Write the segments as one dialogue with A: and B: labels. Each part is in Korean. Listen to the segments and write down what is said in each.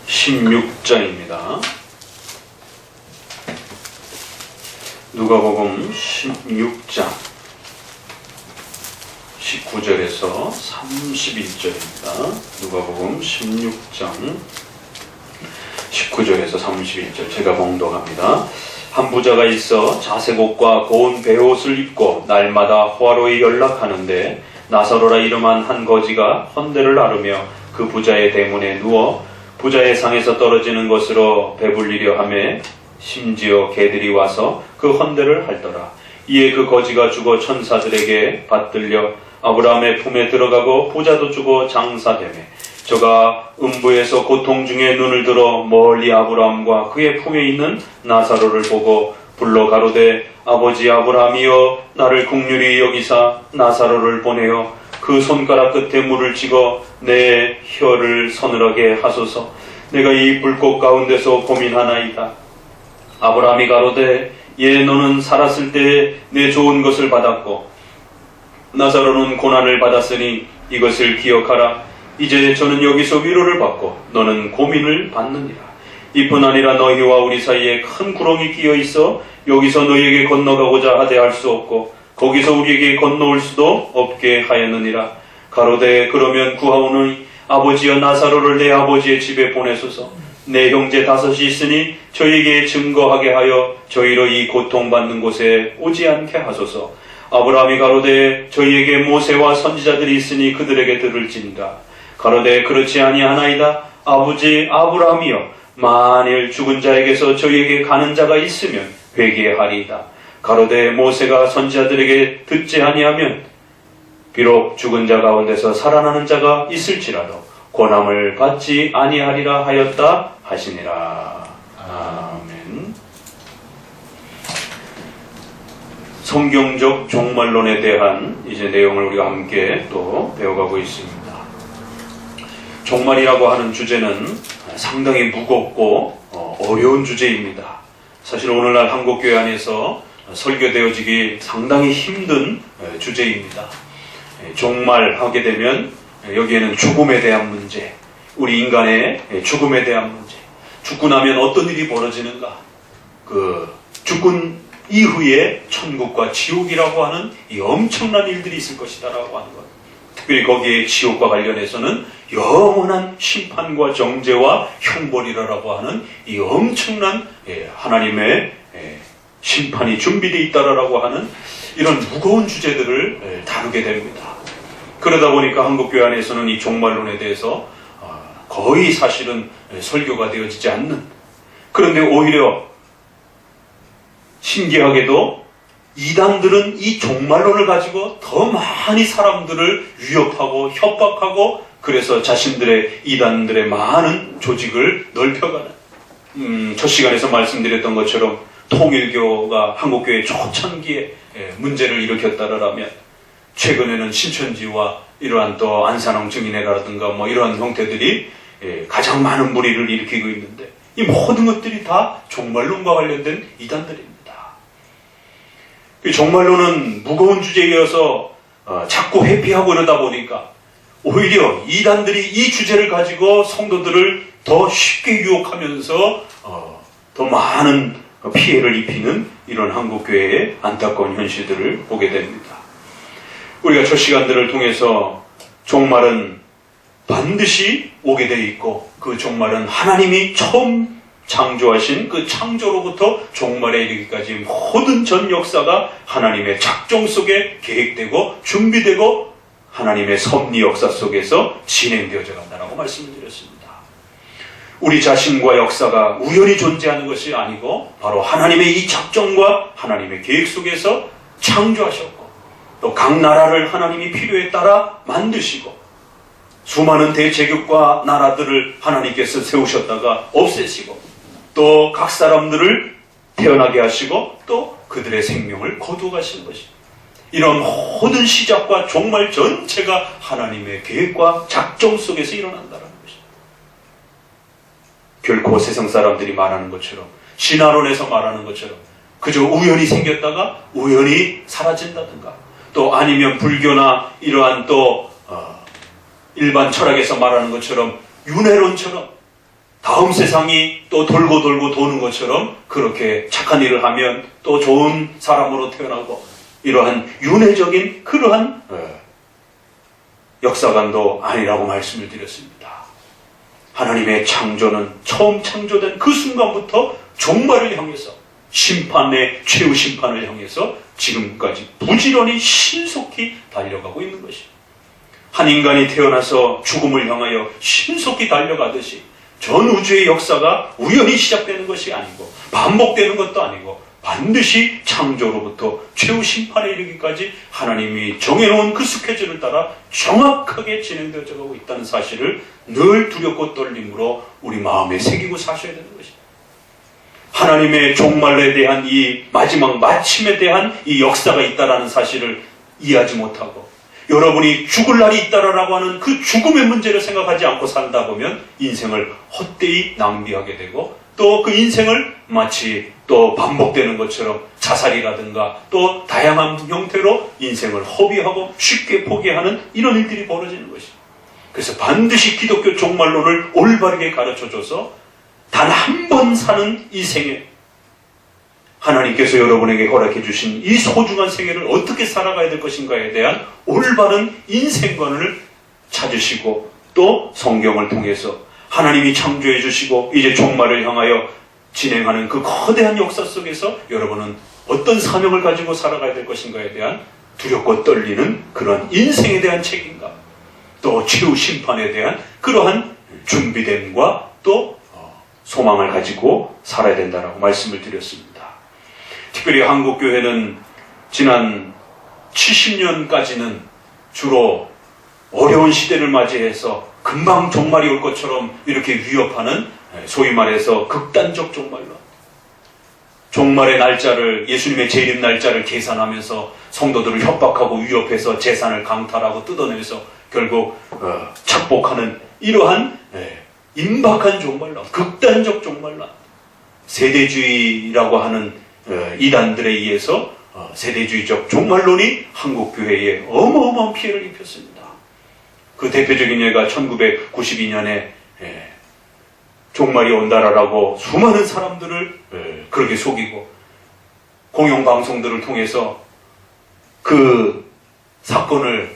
A: 16장입니다. 누가복음 16장 19절에서 31절입니다. 누가복음 16장 19절에서 31절 제가 봉독합니다. 한 부자가 있어 자색 옷과 고운 베옷을 입고 날마다 화로에 연락하는데 나사로라 이름한 한 거지가 헌대를 나르며 그 부자의 대문에 누워 부자의 상에서 떨어지는 것으로 배불리려 하매 심지어 개들이 와서 그 헌대를 핥더라. 이에 그 거지가 죽어 천사들에게 받들려 아브라함의 품에 들어가고 부자도 죽어 장사되매 저가 음부에서 고통 중에 눈을 들어 멀리 아브라함과 그의 품에 있는 나사로를 보고 불러 가로되 아버지 아브라함이여 나를 긍휼히 여기사 나사로를 보내어 그 손가락 끝에 물을 찍어 내 혀를 서늘하게 하소서. 내가 이 불꽃 가운데서 고민하나이다. 아브라함이 가로되 예 너는 살았을 때에 내 좋은 것을 받았고 나사로는 고난을 받았으니 이것을 기억하라. 이제 저는 여기서 위로를 받고 너는 고민을 받느니라. 이뿐 아니라 너희와 우리 사이에 큰 구렁이 끼어 있어 여기서 너희에게 건너가고자 하되 할 수 없고 거기서 우리에게 건너올 수도 없게 하였느니라. 가로되 그러면 구하오니 아버지여 나사로를 내 아버지의 집에 보내소서. 내 형제 5이 있으니 저희에게 증거하게 하여 저희로 이 고통받는 곳에 오지 않게 하소서. 아브라함이 가로되 저희에게 모세와 선지자들이 있으니 그들에게 들을지니라. 가로되 그렇지 아니하나이다. 아버지 아브라함이여 만일 죽은 자에게서 저희에게 가는 자가 있으면 회개하리이다. 가로되 모세가 선지자들에게 듣지 아니하면 비록 죽은 자 가운데서 살아나는 자가 있을지라도 고난을 받지 아니하리라 하였다 하시니라. 아멘. 성경적 종말론에 대한 이제 내용을 우리가 함께 또 배워가고 있습니다. 종말이라고 하는 주제는 상당히 무겁고 어려운 주제입니다. 사실 오늘날 한국교회 안에서 설교되어지기 상당히 힘든 주제입니다. 종말하게 되면 여기에는 죽음에 대한 문제, 우리 인간의 죽음에 대한 문제, 죽고 나면 어떤 일이 벌어지는가, 그 죽은 이후에 천국과 지옥이라고 하는 이 엄청난 일들이 있을 것이다라고 하는 것. 특별히 거기에 지옥과 관련해서는 영원한 심판과 정죄와 형벌이라고 하는 이 엄청난 하나님의 심판이 준비되어 있다라고 하는 이런 무거운 주제들을 다루게 됩니다. 그러다 보니까 한국교회 안에서는 이 종말론에 대해서 거의 사실은 설교가 되어지지 않는, 그런데 오히려 신기하게도 이단들은 이 종말론을 가지고 더 많이 사람들을 위협하고 협박하고 그래서 자신들의 이단들의 많은 조직을 넓혀가는, 첫 시간에서 말씀드렸던 것처럼 통일교가 한국교회 초창기에 문제를 일으켰다라면 최근에는 신천지와 이러한 또 안산홍 증인회라든가 뭐 이러한 형태들이 가장 많은 무리를 일으키고 있는데 이 모든 것들이 다 종말론과 관련된 이단들입니다. 종말론은 무거운 주제이어서 자꾸 회피하고 이러다 보니까 오히려 이단들이 이 주제를 가지고 성도들을 더 쉽게 유혹하면서 더 많은 피해를 입히는 이런 한국교회의 안타까운 현실들을 보게 됩니다. 우리가 첫 시간들을 통해서 종말은 반드시 오게 되어 있고 그 종말은 하나님이 처음 창조하신 그 창조로부터 종말에 이르기까지 모든 전 역사가 하나님의 작정 속에 계획되고 준비되고 하나님의 섭리 역사 속에서 진행되어져 간다라고 말씀을 드렸습니다. 우리 자신과 역사가 우연히 존재하는 것이 아니고 바로 하나님의 이 작정과 하나님의 계획 속에서 창조하셨고 또 각 나라를 하나님이 필요에 따라 만드시고 수많은 대제국과 나라들을 하나님께서 세우셨다가 없애시고 또 각 사람들을 태어나게 하시고 또 그들의 생명을 거두어 가시는 것입니다. 이런 모든 시작과 종말 전체가 하나님의 계획과 작정 속에서 일어난다는 것입니다. 결코 세상 사람들이 말하는 것처럼 신화론에서 말하는 것처럼 그저 우연히 생겼다가 우연히 사라진다든가 또 아니면 불교나 이러한 또 일반 철학에서 말하는 것처럼 윤회론처럼 다음 세상이 또 돌고 돌고 도는 것처럼 그렇게 착한 일을 하면 또 좋은 사람으로 태어나고 이러한 윤회적인 그러한 역사관도 아니라고 말씀을 드렸습니다. 하나님의 창조는 처음 창조된 그 순간부터 종말을 향해서 심판의 최후 심판을 향해서 지금까지 부지런히 신속히 달려가고 있는 것입니다. 한 인간이 태어나서 죽음을 향하여 신속히 달려가듯이 전 우주의 역사가 우연히 시작되는 것이 아니고 반복되는 것도 아니고 반드시 창조로부터 최후 심판에 이르기까지 하나님이 정해놓은 그 스케줄을 따라 정확하게 진행되어져 가고 있다는 사실을 늘 두렵고 떨림으로 우리 마음에 새기고 사셔야 되는 것입니다. 하나님의 종말에 대한 이 마지막 마침에 대한 이 역사가 있다라는 사실을 이해하지 못하고 여러분이 죽을 날이 있다라고 하는 그 죽음의 문제를 생각하지 않고 살다 보면 인생을 헛되이 낭비하게 되고 또 그 인생을 마치 또 반복되는 것처럼 자살이라든가 또 다양한 형태로 인생을 허비하고 쉽게 포기하는 이런 일들이 벌어지는 것입니다. 그래서 반드시 기독교 종말론을 올바르게 가르쳐줘서 단 한 번 사는 이 생애, 하나님께서 여러분에게 허락해 주신 이 소중한 생애를 어떻게 살아가야 될 것인가에 대한 올바른 인생관을 찾으시고 또 성경을 통해서 하나님이 창조해 주시고 이제 종말을 향하여 진행하는 그 거대한 역사 속에서 여러분은 어떤 사명을 가지고 살아가야 될 것인가에 대한 두렵고 떨리는 그런 인생에 대한 책임감, 또 최후 심판에 대한 그러한 준비됨과 또 소망을 가지고 살아야 된다라고 말씀을 드렸습니다. 특별히 한국교회는 지난 70년까지는 주로 어려운 시대를 맞이해서 금방 종말이 올 것처럼 이렇게 위협하는 소위 말해서 극단적 종말론, 종말의 날짜를, 예수님의 재림 날짜를 계산하면서 성도들을 협박하고 위협해서 재산을 강탈하고 뜯어내서 결국 착복하는 이러한 임박한 종말론, 극단적 종말론, 세대주의라고 하는 이단들에 의해서 세대주의적 종말론이 한국교회에 어마어마한 피해를 입혔습니다. 그 대표적인 예가 1992년에 종말이 온다라고 수많은 사람들을 그렇게 속이고 공영방송들을 통해서 그 사건을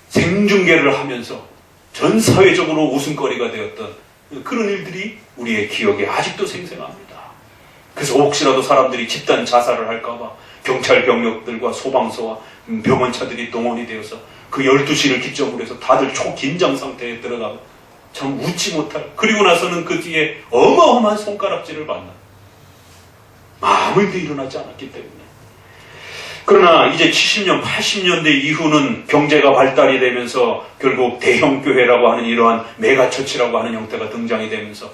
A: 생중계를 하면서 전 사회적으로 웃음거리가 되었던 그런 일들이 우리의 기억에 아직도 생생합니다. 그래서 혹시라도 사람들이 집단 자살을 할까봐 경찰 병력들과 소방서와 병원차들이 동원이 되어서 그 12시를 기점으로 해서 다들 초긴장 상태에 들어가고 참 웃지 못할, 그리고 나서는 그 뒤에 어마어마한 손가락질을 받는, 아무 일도 일어나지 않았기 때문에. 그러나 이제 70년, 80년대 이후는 경제가 발달이 되면서 결국 대형교회라고 하는 이러한 메가처치라고 하는 형태가 등장이 되면서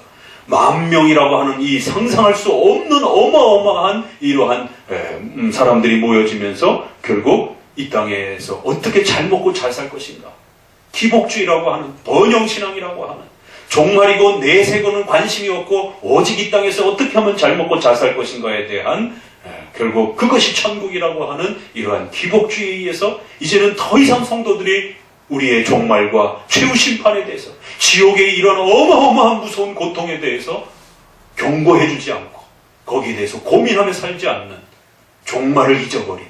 A: 10,000명이라고 하는 이 상상할 수 없는 어마어마한 이러한 사람들이 모여지면서 결국 이 땅에서 어떻게 잘 먹고 잘 살 것인가, 기복주의라고 하는, 번영신앙이라고 하는, 종말이고 내세고는 관심이 없고 오직 이 땅에서 어떻게 하면 잘 먹고 잘 살 것인가에 대한 결국 그것이 천국이라고 하는 이러한 기복주의에 의해서 이제는 더 이상 성도들이 우리의 종말과 최후 심판에 대해서, 지옥의 이런 어마어마한 무서운 고통에 대해서 경고해 주지 않고 거기에 대해서 고민하며 살지 않는, 종말을 잊어버린,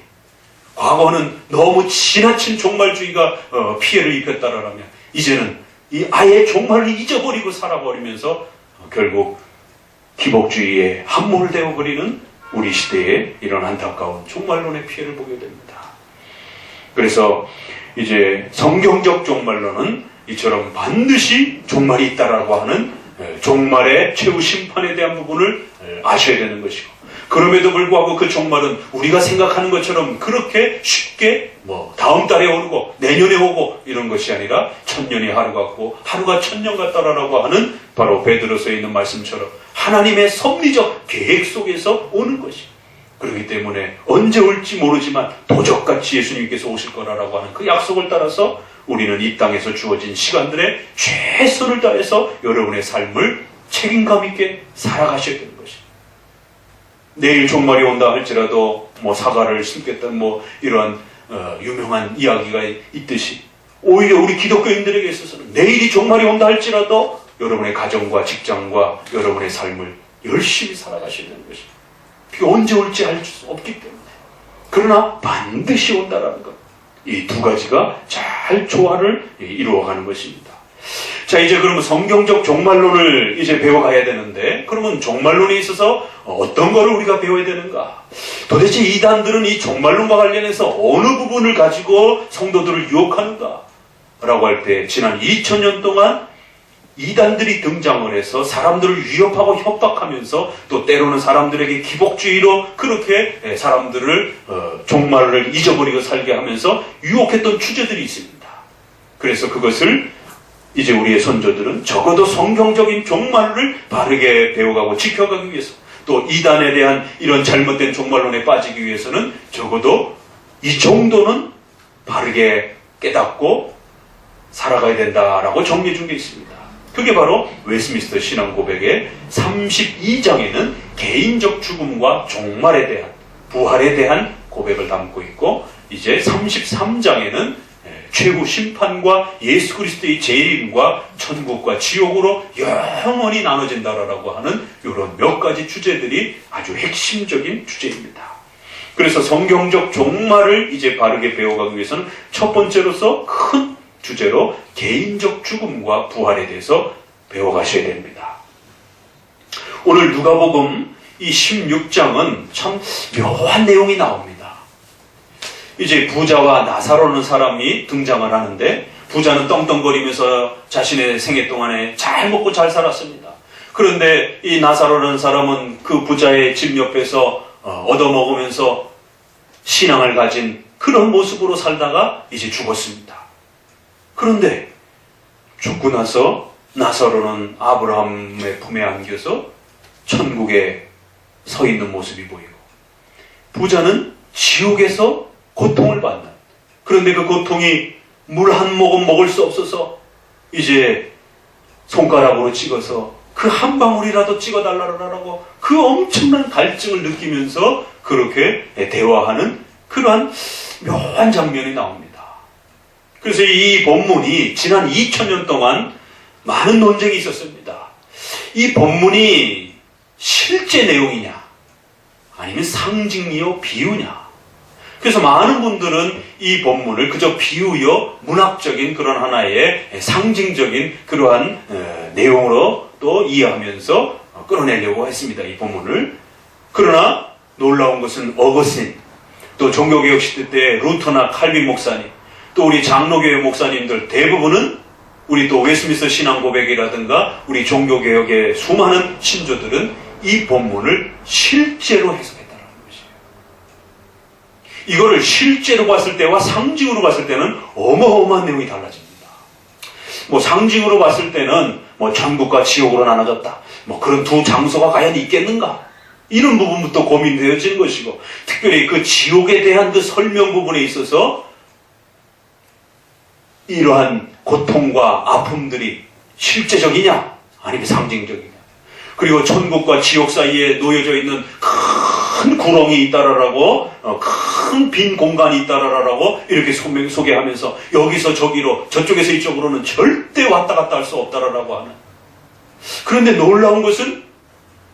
A: 과거는 너무 지나친 종말주의가 피해를 입혔다라면 이제는 이 아예 종말을 잊어버리고 살아버리면서 결국 기복주의에 함몰 되어버리는 우리 시대의 이런 안타까운 종말론의 피해를 보게 됩니다. 그래서 이제 성경적 종말론은 이처럼 반드시 종말이 있다라고 하는 종말의 최후 심판에 대한 부분을 아셔야 되는 것이고, 그럼에도 불구하고 그 종말은 우리가 생각하는 것처럼 그렇게 쉽게 다음 달에 오고 내년에 오고 이런 것이 아니라 천년이 하루 같고 하루가 천년 같다라고 하는 바로 베드로서에 있는 말씀처럼 하나님의 섭리적 계획 속에서 오는 것이, 그렇기 때문에 언제 올지 모르지만 도적같이 예수님께서 오실 거라고 하는 그 약속을 따라서 우리는 이 땅에서 주어진 시간들에 최선을 다해서 여러분의 삶을 책임감 있게 살아가셔야 되는 것입니다. 내일 종말이 온다 할지라도 사과를 심겠다는 이러한 유명한 이야기가 있듯이, 오히려 우리 기독교인들에게 있어서는 내일이 종말이 온다 할지라도 여러분의 가정과 직장과 여러분의 삶을 열심히 살아가셔야 되는 것입니다. 비가 언제 올지 알 수 없기 때문에. 그러나 반드시 온다라는 것. 이 두 가지가 잘 조화를 이루어가는 것입니다. 자, 이제 그러면 성경적 종말론을 이제 배워가야 되는데, 그러면 종말론에 있어서 어떤 거를 우리가 배워야 되는가? 도대체 이단들은 이 종말론과 관련해서 어느 부분을 가지고 성도들을 유혹하는가? 라고 할 때, 지난 2000년 동안 이단들이 등장을 해서 사람들을 위협하고 협박하면서 또 때로는 사람들에게 기복주의로 그렇게 사람들을 종말을 잊어버리고 살게 하면서 유혹했던 주제들이 있습니다. 그래서 그것을 이제 우리의 선조들은 적어도 성경적인 종말을 바르게 배워가고 지켜가기 위해서, 또 이단에 대한 이런 잘못된 종말론에 빠지기 위해서는 적어도 이 정도는 바르게 깨닫고 살아가야 된다라고 정리해 준 게 있습니다. 그게 바로 웨스민스터 신앙고백의 32장에는 개인적 죽음과 종말에 대한, 부활에 대한 고백을 담고 있고, 이제 33장에는 최후 심판과 예수 그리스도의 재림과 천국과 지옥으로 영원히 나눠진다라고 하는 이런 몇 가지 주제들이 아주 핵심적인 주제입니다. 그래서 성경적 종말을 이제 바르게 배워가기 위해서는 첫 번째로서 큰 주제로 개인적 죽음과 부활에 대해서 배워가셔야 됩니다. 오늘 누가복음 이 16장은 참 묘한 내용이 나옵니다. 이제 부자와 나사로라는 사람이 등장을 하는데, 부자는 떵떵거리면서 자신의 생애 동안에 잘 먹고 잘 살았습니다. 그런데 이 나사로라는 사람은 그 부자의 집 옆에서 얻어먹으면서 신앙을 가진 그런 모습으로 살다가 이제 죽었습니다. 그런데 죽고 나서 나사로는 아브라함의 품에 안겨서 천국에 서 있는 모습이 보이고, 부자는 지옥에서 고통을 받는, 그런데 그 고통이 물 한 모금 먹을 수 없어서 이제 손가락으로 찍어서 그 한 방울이라도 찍어달라고 그 엄청난 갈증을 느끼면서 그렇게 대화하는 그러한 묘한 장면이 나옵니다. 그래서 이 본문이 지난 2000년 동안 많은 논쟁이 있었습니다. 이 본문이 실제 내용이냐, 아니면 상징이요 비유냐. 그래서 많은 분들은 이 본문을 그저 비유요 문학적인 그런 하나의 상징적인 그러한 내용으로 또 이해하면서 끌어내려고 했습니다, 이 본문을. 그러나 놀라운 것은 어거스틴, 또 종교개혁 시대 때 루터나 칼빈 목사님, 또 우리 장로교회 목사님들 대부분은, 우리 또 웨스민스터 신앙고백이라든가 우리 종교개혁의 수많은 신조들은 이 본문을 실제로 해석했다는 것이에요. 이거를 실제로 봤을 때와 상징으로 봤을 때는 어마어마한 내용이 달라집니다. 뭐 상징으로 봤을 때는 뭐 천국과 지옥으로 나눠졌다, 뭐 그런 두 장소가 과연 있겠는가, 이런 부분부터 고민되어지는 것이고, 특별히 그 지옥에 대한 그 설명 부분에 있어서 이러한 고통과 아픔들이 실제적이냐 아니면 상징적이냐, 그리고 천국과 지옥 사이에 놓여져 있는 큰 구렁이 있다라고, 큰 빈 공간이 있다라고 이렇게 소개하면서 여기서 저기로, 저쪽에서 이쪽으로는 절대 왔다 갔다 할 수 없다라고 하는. 그런데 놀라운 것은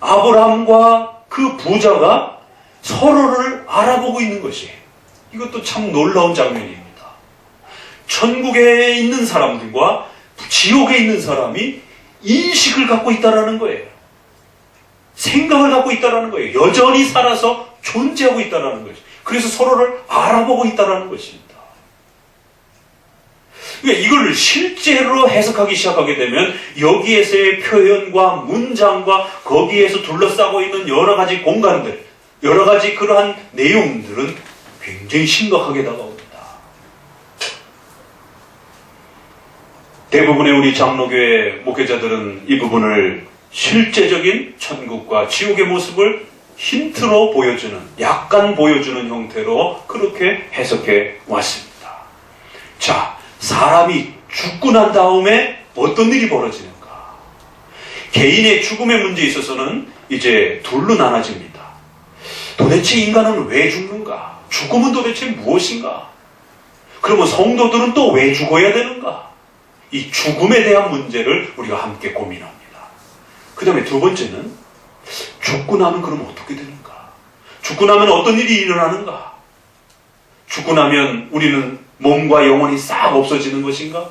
A: 아브라함과 그 부자가 서로를 알아보고 있는 것이에요. 이것도 참 놀라운 장면입니다. 천국에 있는 사람들과 지옥에 있는 사람이 인식을 갖고 있다라는 거예요. 생각을 갖고 있다라는 거예요. 여전히 살아서 존재하고 있다라는 것이죠. 그래서 서로를 알아보고 있다라는 것입니다. 그러니까 이걸 실제로 해석하기 시작하게 되면 여기에서의 표현과 문장과 거기에서 둘러싸고 있는 여러 가지 공간들, 여러 가지 그러한 내용들은 굉장히 심각하게 다가옵니다. 대부분의 우리 장로교회 목회자들은 이 부분을 실제적인 천국과 지옥의 모습을 힌트로 보여주는, 약간 보여주는 형태로 그렇게 해석해 왔습니다. 자, 사람이 죽고 난 다음에 어떤 일이 벌어지는가? 개인의 죽음의 문제에 있어서는 이제 둘로 나눠집니다. 도대체 인간은 왜 죽는가? 죽음은 도대체 무엇인가? 그러면 성도들은 또 왜 죽어야 되는가? 이 죽음에 대한 문제를 우리가 함께 고민합니다. 그 다음에 두 번째는 죽고 나면 그럼 어떻게 되는가? 죽고 나면 어떤 일이 일어나는가? 죽고 나면 우리는 몸과 영혼이 싹 없어지는 것인가?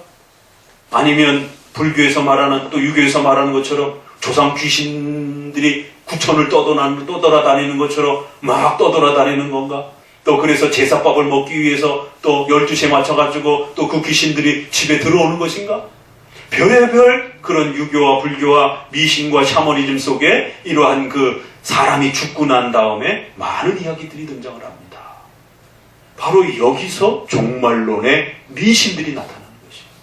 A: 아니면 불교에서 말하는, 또 유교에서 말하는 것처럼 조상 귀신들이 구천을 떠돌아다니는 것처럼 막 떠돌아다니는 건가? 또 그래서 제사밥을 먹기 위해서 또 12시에 맞춰가지고 또 그 귀신들이 집에 들어오는 것인가? 별의별 그런 유교와 불교와 미신과 샤머니즘 속에 이러한 그 사람이 죽고 난 다음에 많은 이야기들이 등장을 합니다. 바로 여기서 종말론의 미신들이 나타나는 것입니다.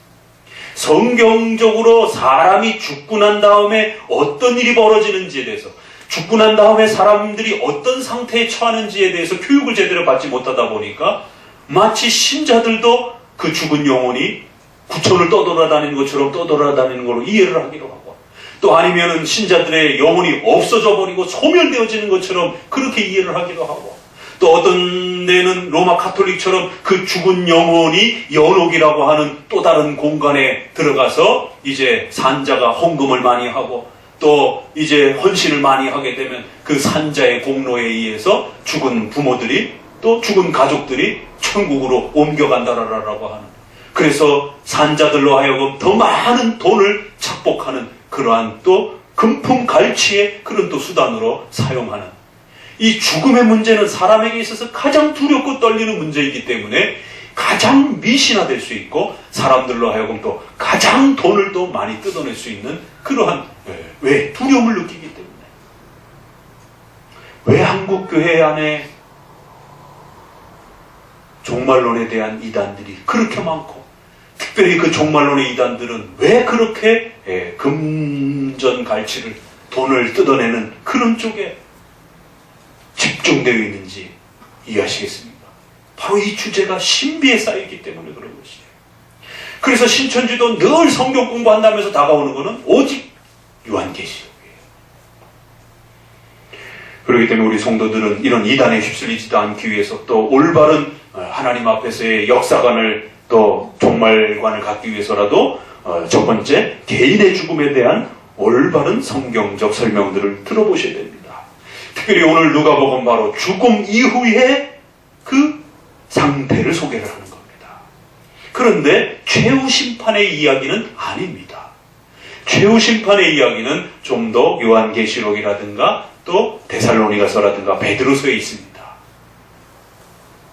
A: 성경적으로 사람이 죽고 난 다음에 어떤 일이 벌어지는지에 대해서, 죽고 난 다음에 사람들이 어떤 상태에 처하는지에 대해서 교육을 제대로 받지 못하다 보니까 마치 신자들도 그 죽은 영혼이 구천을 떠돌아다니는 것처럼 떠돌아다니는 걸로 이해를 하기도 하고, 또 아니면은 신자들의 영혼이 없어져 버리고 소멸되어지는 것처럼 그렇게 이해를 하기도 하고, 또 어떤 데는 로마 카톨릭처럼 그 죽은 영혼이 연옥이라고 하는 또 다른 공간에 들어가서 이제 산자가 헌금을 많이 하고, 또 이제 헌신을 많이 하게 되면 그 산자의 공로에 의해서 죽은 부모들이, 또 죽은 가족들이 천국으로 옮겨간다라고 하는, 그래서 산자들로 하여금 더 많은 돈을 착복하는 그러한 또 금품갈취의 그런 또 수단으로 사용하는, 이 죽음의 문제는 사람에게 있어서 가장 두렵고 떨리는 문제이기 때문에 가장 미신화될 수 있고, 사람들로 하여금 또 가장 돈을 또 많이 뜯어낼 수 있는 그러한, 왜? 두려움을 느끼기 때문에. 왜 한국교회 안에 종말론에 대한 이단들이 그렇게 많고, 특별히 그 종말론의 이단들은 왜 그렇게 금전 갈취를, 돈을 뜯어내는 그런 쪽에 집중되어 있는지 이해하시겠습니까? 바로 이 주제가 신비에 쌓이기 때문에 그런 것이에요. 그래서 신천지도 늘 성경 공부한다면서 다가오는 것은 오직 요한계시록이에요. 그렇기 때문에 우리 성도들은 이런 이단에 휩쓸리지도 않기 위해서, 또 올바른 하나님 앞에서의 역사관을, 또 종말관을 갖기 위해서라도 첫 번째, 개인의 죽음에 대한 올바른 성경적 설명들을 들어보셔야 됩니다. 특별히 오늘 누가복음 바로 죽음 이후의 그 상태를 소개를 하는 겁니다. 그런데 최후 심판의 이야기는 아닙니다. 최후 심판의 이야기는 좀 더 요한계시록이라든가 또 데살로니가서라든가 베드로서에 있습니다.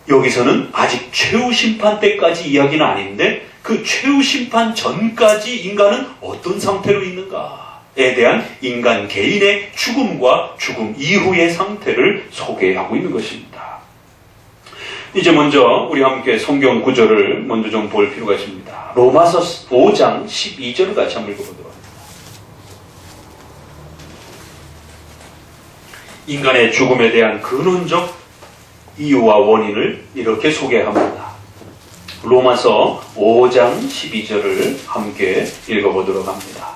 A: 여기서는 아직 최후 심판 때까지 이야기는 아닌데, 그 최후 심판 전까지 인간은 어떤 상태로 있는가에 대한 인간 개인의 죽음과 죽음 이후의 상태를 소개하고 있는 것입니다. 이제 먼저 우리 함께 성경 구절을 먼저 좀 볼 필요가 있습니다. 로마서 5장 12절을 같이 한번 읽어보도록 합니다. 인간의 죽음에 대한 근원적 이유와 원인을 이렇게 소개합니다. 로마서 5장 12절을 함께 읽어보도록 합니다.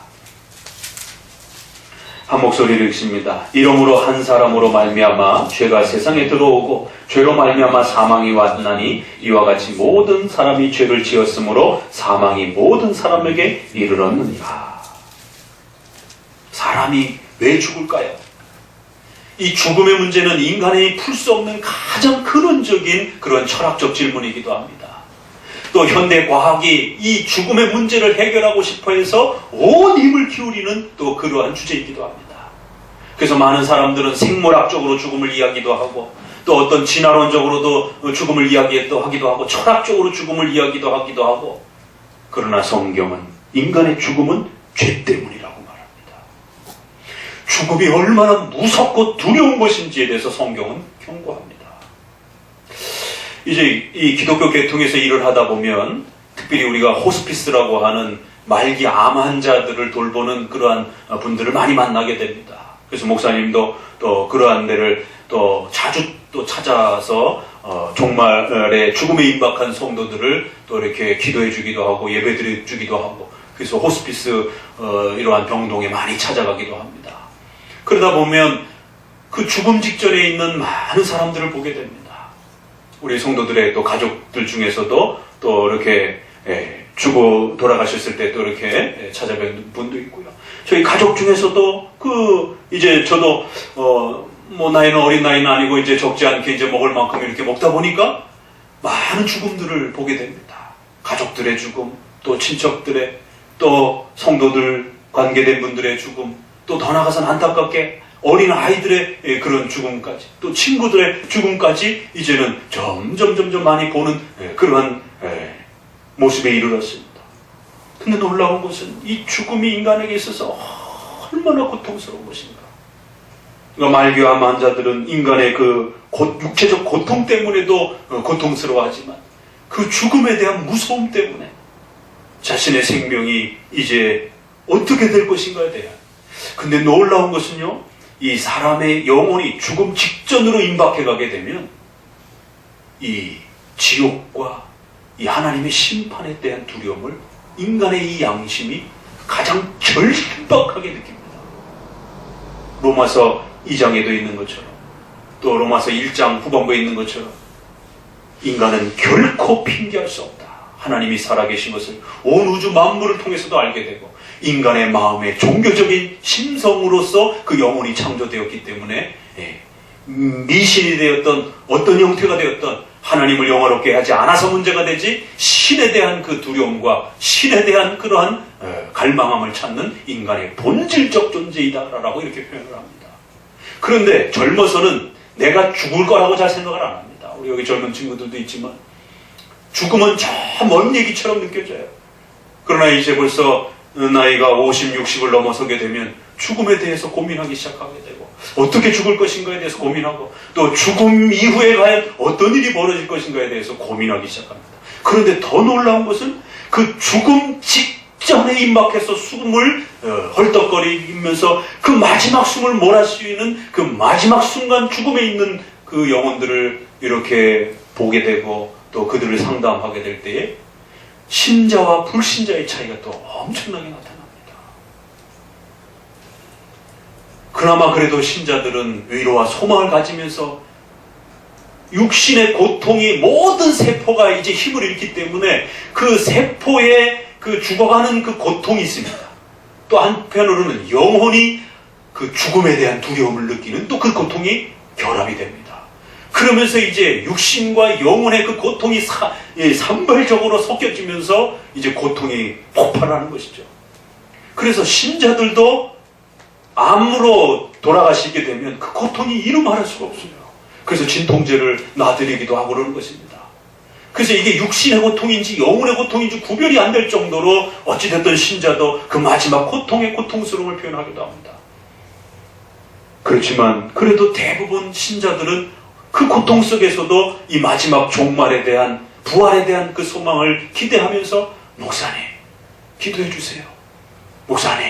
A: 한 목소리로 읽습니다. 이러므로 한 사람으로 말미암아 죄가 세상에 들어오고 죄로 말미암아 사망이 왔나니 이와 같이 모든 사람이 죄를 지었으므로 사망이 모든 사람에게 이르렀느니라. 사람이 왜 죽을까요? 이 죽음의 문제는 인간이 풀 수 없는 가장 근원적인 그런 철학적 질문이기도 합니다. 또 현대 과학이 이 죽음의 문제를 해결하고 싶어 해서 온 힘을 기울이는 또 그러한 주제이기도 합니다. 그래서 많은 사람들은 생물학적으로 죽음을 이야기도 하고, 또 어떤 진화론적으로도 죽음을 이야기하기도 하고, 철학적으로 죽음을 이야기도 하기도 하고, 그러나 성경은 인간의 죽음은 죄 때문이라고 말합니다. 죽음이 얼마나 무섭고 두려운 것인지에 대해서 성경은 경고합니다. 이제 이 기독교 계통에서 일을 하다 보면 특별히 우리가 호스피스라고 하는 말기 암 환자들을 돌보는 그러한 분들을 많이 만나게 됩니다. 그래서 목사님도 또 그러한 데를 또 자주 또 찾아서 종말에 죽음에 임박한 성도들을 또 이렇게 기도해 주기도 하고 예배드려 주기도 하고, 그래서 호스피스 이러한 병동에 많이 찾아가기도 합니다. 그러다 보면 그 죽음 직전에 있는 많은 사람들을 보게 됩니다. 우리 성도들의 또 가족들 중에서도 또 이렇게 죽어 돌아가셨을 때 또 이렇게 찾아뵙는 분도 있고요. 저희 가족 중에서도 이제 저도 뭐 나이는 어린 나이는 아니고 이제 적지 않게 이제 먹을 만큼 이렇게 먹다 보니까 많은 죽음들을 보게 됩니다. 가족들의 죽음, 또 친척들의, 또 성도들 관계된 분들의 죽음, 또 더 나아가서는 안타깝게 어린 아이들의 그런 죽음까지, 또 친구들의 죽음까지 이제는 점점 많이 보는 그러한 모습에 이르렀습니다. 근데 놀라운 것은 이 죽음이 인간에게 있어서 얼마나 고통스러운 것인가. 그러니까 말기암 환자들은 인간의 그 육체적 고통 때문에도 고통스러워하지만 그 죽음에 대한 무서움 때문에 자신의 생명이 이제 어떻게 될 것인가에 대한. 근데 놀라운 것은요, 이 사람의 영혼이 죽음 직전으로 임박해 가게 되면 이 지옥과 이 하나님의 심판에 대한 두려움을 인간의 이 양심이 가장 절박하게 느낍니다. 로마서 2장에도 있는 것처럼, 또 로마서 1장 후반부에 있는 것처럼 인간은 결코 핑계할 수 없다. 하나님이 살아계신 것을 온 우주 만물을 통해서도 알게 되고 인간의 마음의 종교적인 심성으로서 그 영혼이 창조되었기 때문에 미신이 되었던 어떤 형태가 되었던 하나님을 영화롭게 하지 않아서 문제가 되지, 신에 대한 그 두려움과 신에 대한 그러한 갈망함을 찾는 인간의 본질적 존재이다라고 이렇게 표현을 합니다. 그런데 젊어서는 내가 죽을 거라고 잘 생각을 안 합니다. 우리 여기 젊은 친구들도 있지만 죽음은 저 먼 얘기처럼 느껴져요. 그러나 이제 벌써 나이가 50, 60을 넘어서게 되면 죽음에 대해서 고민하기 시작하게 되고, 어떻게 죽을 것인가에 대해서 고민하고, 또 죽음 이후에 과연 어떤 일이 벌어질 것인가에 대해서 고민하기 시작합니다. 그런데 더 놀라운 것은 그 죽음 직전에 임박해서 숨을 헐떡거리면서 그 마지막 숨을 몰아쉬는 수 있는 그 마지막 순간 죽음에 있는 그 영혼들을 이렇게 보게 되고 또 그들을 상담하게 될 때에 신자와 불신자의 차이가 또 엄청나게 나타납니다. 그나마 그래도 신자들은 위로와 소망을 가지면서 육신의 고통이 모든 세포가 이제 힘을 잃기 때문에 그 세포에 그 죽어가는 그 고통이 있습니다. 또 한편으로는 영혼이 그 죽음에 대한 두려움을 느끼는 또 그 고통이 결합이 됩니다. 그러면서 이제 육신과 영혼의 그 고통이 산발적으로 섞여지면서 이제 고통이 폭발하는 것이죠. 그래서 신자들도 암으로 돌아가시게 되면 그 고통이 이루말할 수가 없어요. 그래서 진통제를 놔드리기도 하고 그러는 것입니다. 그래서 이게 육신의 고통인지 영혼의 고통인지 구별이 안 될 정도로 어찌됐든 신자도 그 마지막 고통의 고통스러움을 표현하기도 합니다. 그렇지만 그래도 대부분 신자들은 그 고통 속에서도 이 마지막 종말에 대한, 부활에 대한 그 소망을 기대하면서 목사님 기도해 주세요. 목사님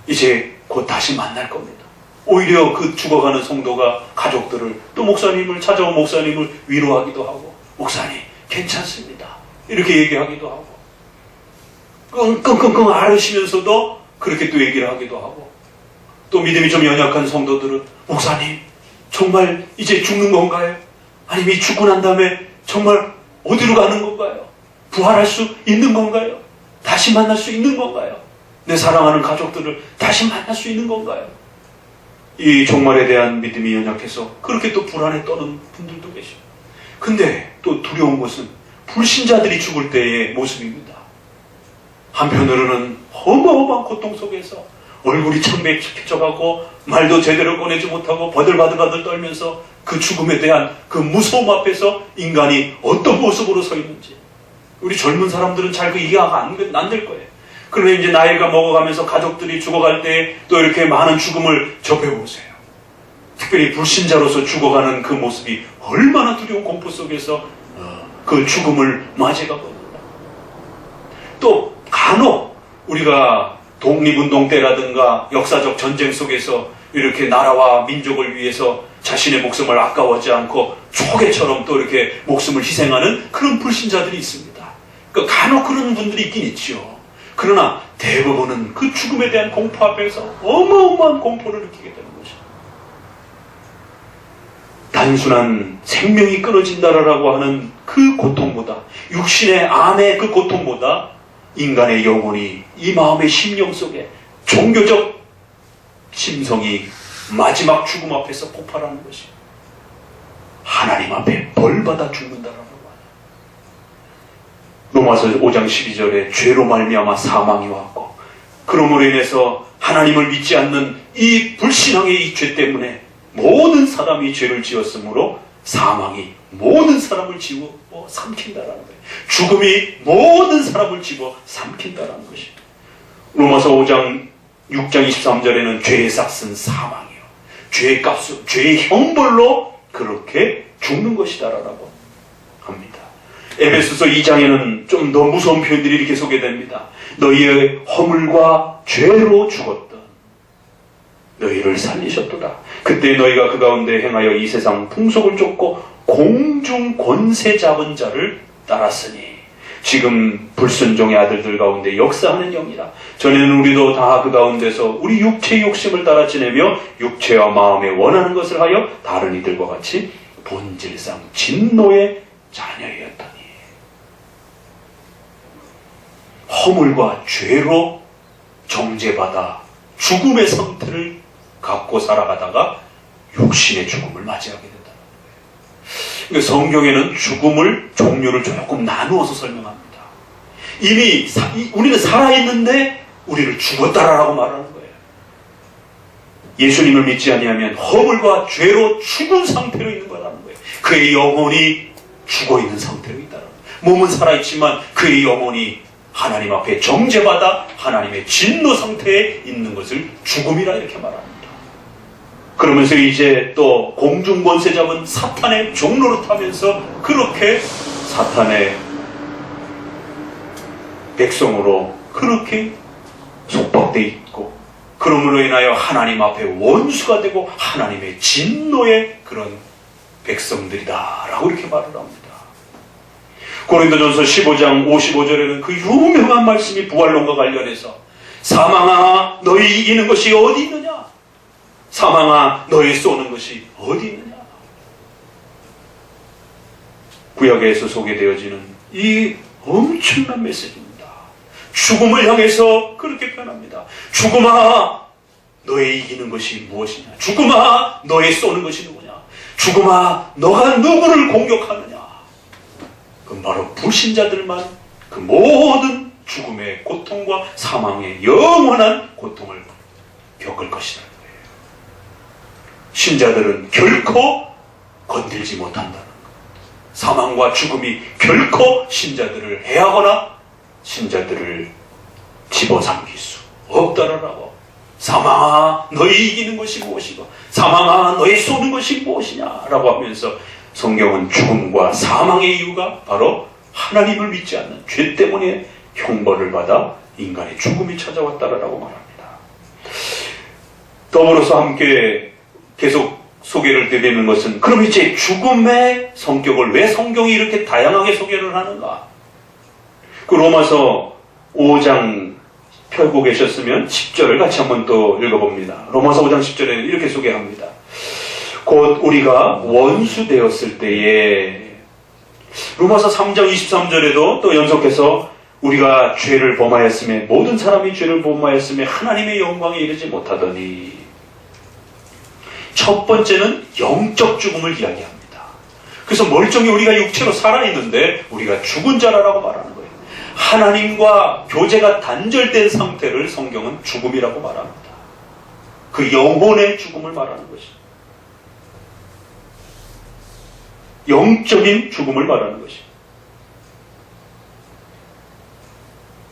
A: 이제 곧 다시 만날 겁니다. 오히려 그 죽어가는 성도가 가족들을, 또 목사님을 찾아온 목사님을 위로하기도 하고, 목사님 괜찮습니다 이렇게 얘기하기도 하고, 끙끙끙끙 앓으시면서도 그렇게 또 얘기를 하기도 하고, 또 믿음이 좀 연약한 성도들은 목사님 정말 이제 죽는 건가요? 아니면 죽고 난 다음에 정말 어디로 가는 건가요? 부활할 수 있는 건가요? 다시 만날 수 있는 건가요? 내 사랑하는 가족들을 다시 만날 수 있는 건가요? 이 종말에 대한 믿음이 연약해서 그렇게 또 불안에 떠는 분들도 계시고, 근데 또 두려운 것은 불신자들이 죽을 때의 모습입니다. 한편으로는 어마어마한 고통 속에서 얼굴이 창백해져가고 말도 제대로 꺼내지 못하고 버들버들 떨면서 그 죽음에 대한 그 무서움 앞에서 인간이 어떤 모습으로 서 있는지 우리 젊은 사람들은 잘 그 이해가 안 될 거예요. 그런데 이제 나이가 먹어가면서 가족들이 죽어갈 때 또 이렇게 많은 죽음을 접해보세요. 특별히 불신자로서 죽어가는 그 모습이 얼마나 두려운 공포 속에서 그 죽음을 맞이해가거든요. 또 간혹 우리가 독립운동 때라든가 역사적 전쟁 속에서 이렇게 나라와 민족을 위해서 자신의 목숨을 아까워하지 않고 초계처럼 또 이렇게 목숨을 희생하는 그런 불신자들이 있습니다. 그러니까 간혹 그런 분들이 있긴 있죠. 그러나 대부분은 그 죽음에 대한 공포 앞에서 어마어마한 공포를 느끼게 되는 것입니다. 단순한 생명이 끊어진다라고 하는 그 고통보다, 육신의 암의 그 고통보다 인간의 영혼이 이 마음의 심령 속에 종교적 심성이 마지막 죽음 앞에서 폭발하는 것이 하나님 앞에 벌받아 죽는다라는 거예요. 로마서 5장 12절에 죄로 말미암아 사망이 왔고 그러므로 인해서 하나님을 믿지 않는 이 불신앙의 이 죄 때문에 모든 사람이 죄를 지었으므로 사망이 모든 사람을 집어 삼킨다라는 거예요. 죽음이 모든 사람을 집어 삼킨다라는 것입니다. 로마서 5장 6장 23절에는 죄의 삭은 사망이요. 죄의 값은 죄의 형벌로 그렇게 죽는 것이다라고 합니다. 에베소서 2장에는 좀 더 무서운 표현들이 이렇게 소개됩니다. 너희의 허물과 죄로 죽었던 너희를 살리셨도다. 그때 너희가 그 가운데 행하여 이 세상 풍속을 쫓고 공중 권세 잡은 자를 따랐으니 지금 불순종의 아들들 가운데 역사하는 영이라. 전에는 우리도 다 그 가운데서 우리 육체의 욕심을 따라 지내며 육체와 마음에 원하는 것을 하여 다른 이들과 같이 본질상 진노의 자녀였더니 허물과 죄로 정죄받아 죽음의 상태를 갖고 살아가다가 육신의 죽음을 맞이하게 된다는 거예요. 그러니까 성경에는 죽음을 종류를 조금 나누어서 설명합니다. 이미 우리는 살아있는데 우리를 죽었다라고 말하는 거예요. 예수님을 믿지 아니하면 허물과 죄로 죽은 상태로 있는 거라는 거예요. 그의 영혼이 죽어있는 상태로 있다는 거예요. 몸은 살아있지만 그의 영혼이 하나님 앞에 정죄받아 하나님의 진노 상태에 있는 것을 죽음이라 이렇게 말합니다. 그러면서 이제 또 공중권세 잡은 사탄의 종로를 타면서 그렇게 사탄의 백성으로 그렇게 속박되어 있고 그러므로 인하여 하나님 앞에 원수가 되고 하나님의 진노의 그런 백성들이다 라고 이렇게 말을 합니다. 고린도전서 15장 55절에는 그 유명한 말씀이 부활론과 관련해서 사망아 너희 이기는 것이 어디 있느냐? 사망아 너희 쏘는 것이 어디 있느냐? 구약에서 소개되어지는 이 엄청난 메시지입니다. 죽음을 향해서 그렇게 표현합니다. 죽음아 너의 이기는 것이 무엇이냐? 죽음아 너의 쏘는 것이 누구냐? 죽음아 너가 누구를 공격하느냐? 그건 바로 불신자들만 그 모든 죽음의 고통과 사망의 영원한 고통을 겪을 것이라는 거예요. 신자들은 결코 건들지 못한다는 것. 사망과 죽음이 결코 신자들을 해하거나 신자들을 집어삼킬 수 없다라고. 사망아 너희 이기는 것이 무엇이고 사망아 너희 쏘는 것이 무엇이냐라고 하면서 성경은 죽음과 사망의 이유가 바로 하나님을 믿지 않는 죄 때문에 형벌을 받아 인간의 죽음이 찾아왔다라고 말합니다. 더불어서 함께 계속 소개를 드리는 것은 그럼 이제 죽음의 성격을 왜 성경이 이렇게 다양하게 소개를 하는가? 그 로마서 5장 펴고 계셨으면 10절을 같이 한번 또 읽어봅니다. 로마서 5장 10절에는 이렇게 소개합니다. 곧 우리가 원수 되었을 때에 로마서 3장 23절에도 또 연속해서 우리가 죄를 범하였음에 모든 사람이 죄를 범하였음에 하나님의 영광에 이르지 못하더니 첫 번째는 영적 죽음을 이야기합니다. 그래서 멀쩡히 우리가 육체로 살아있는데 우리가 죽은 자라고 말하는 거예요. 하나님과 교제가 단절된 상태를 성경은 죽음이라고 말합니다. 그 영혼의 죽음을 말하는 것입니다. 영적인 죽음을 말하는 것입니다.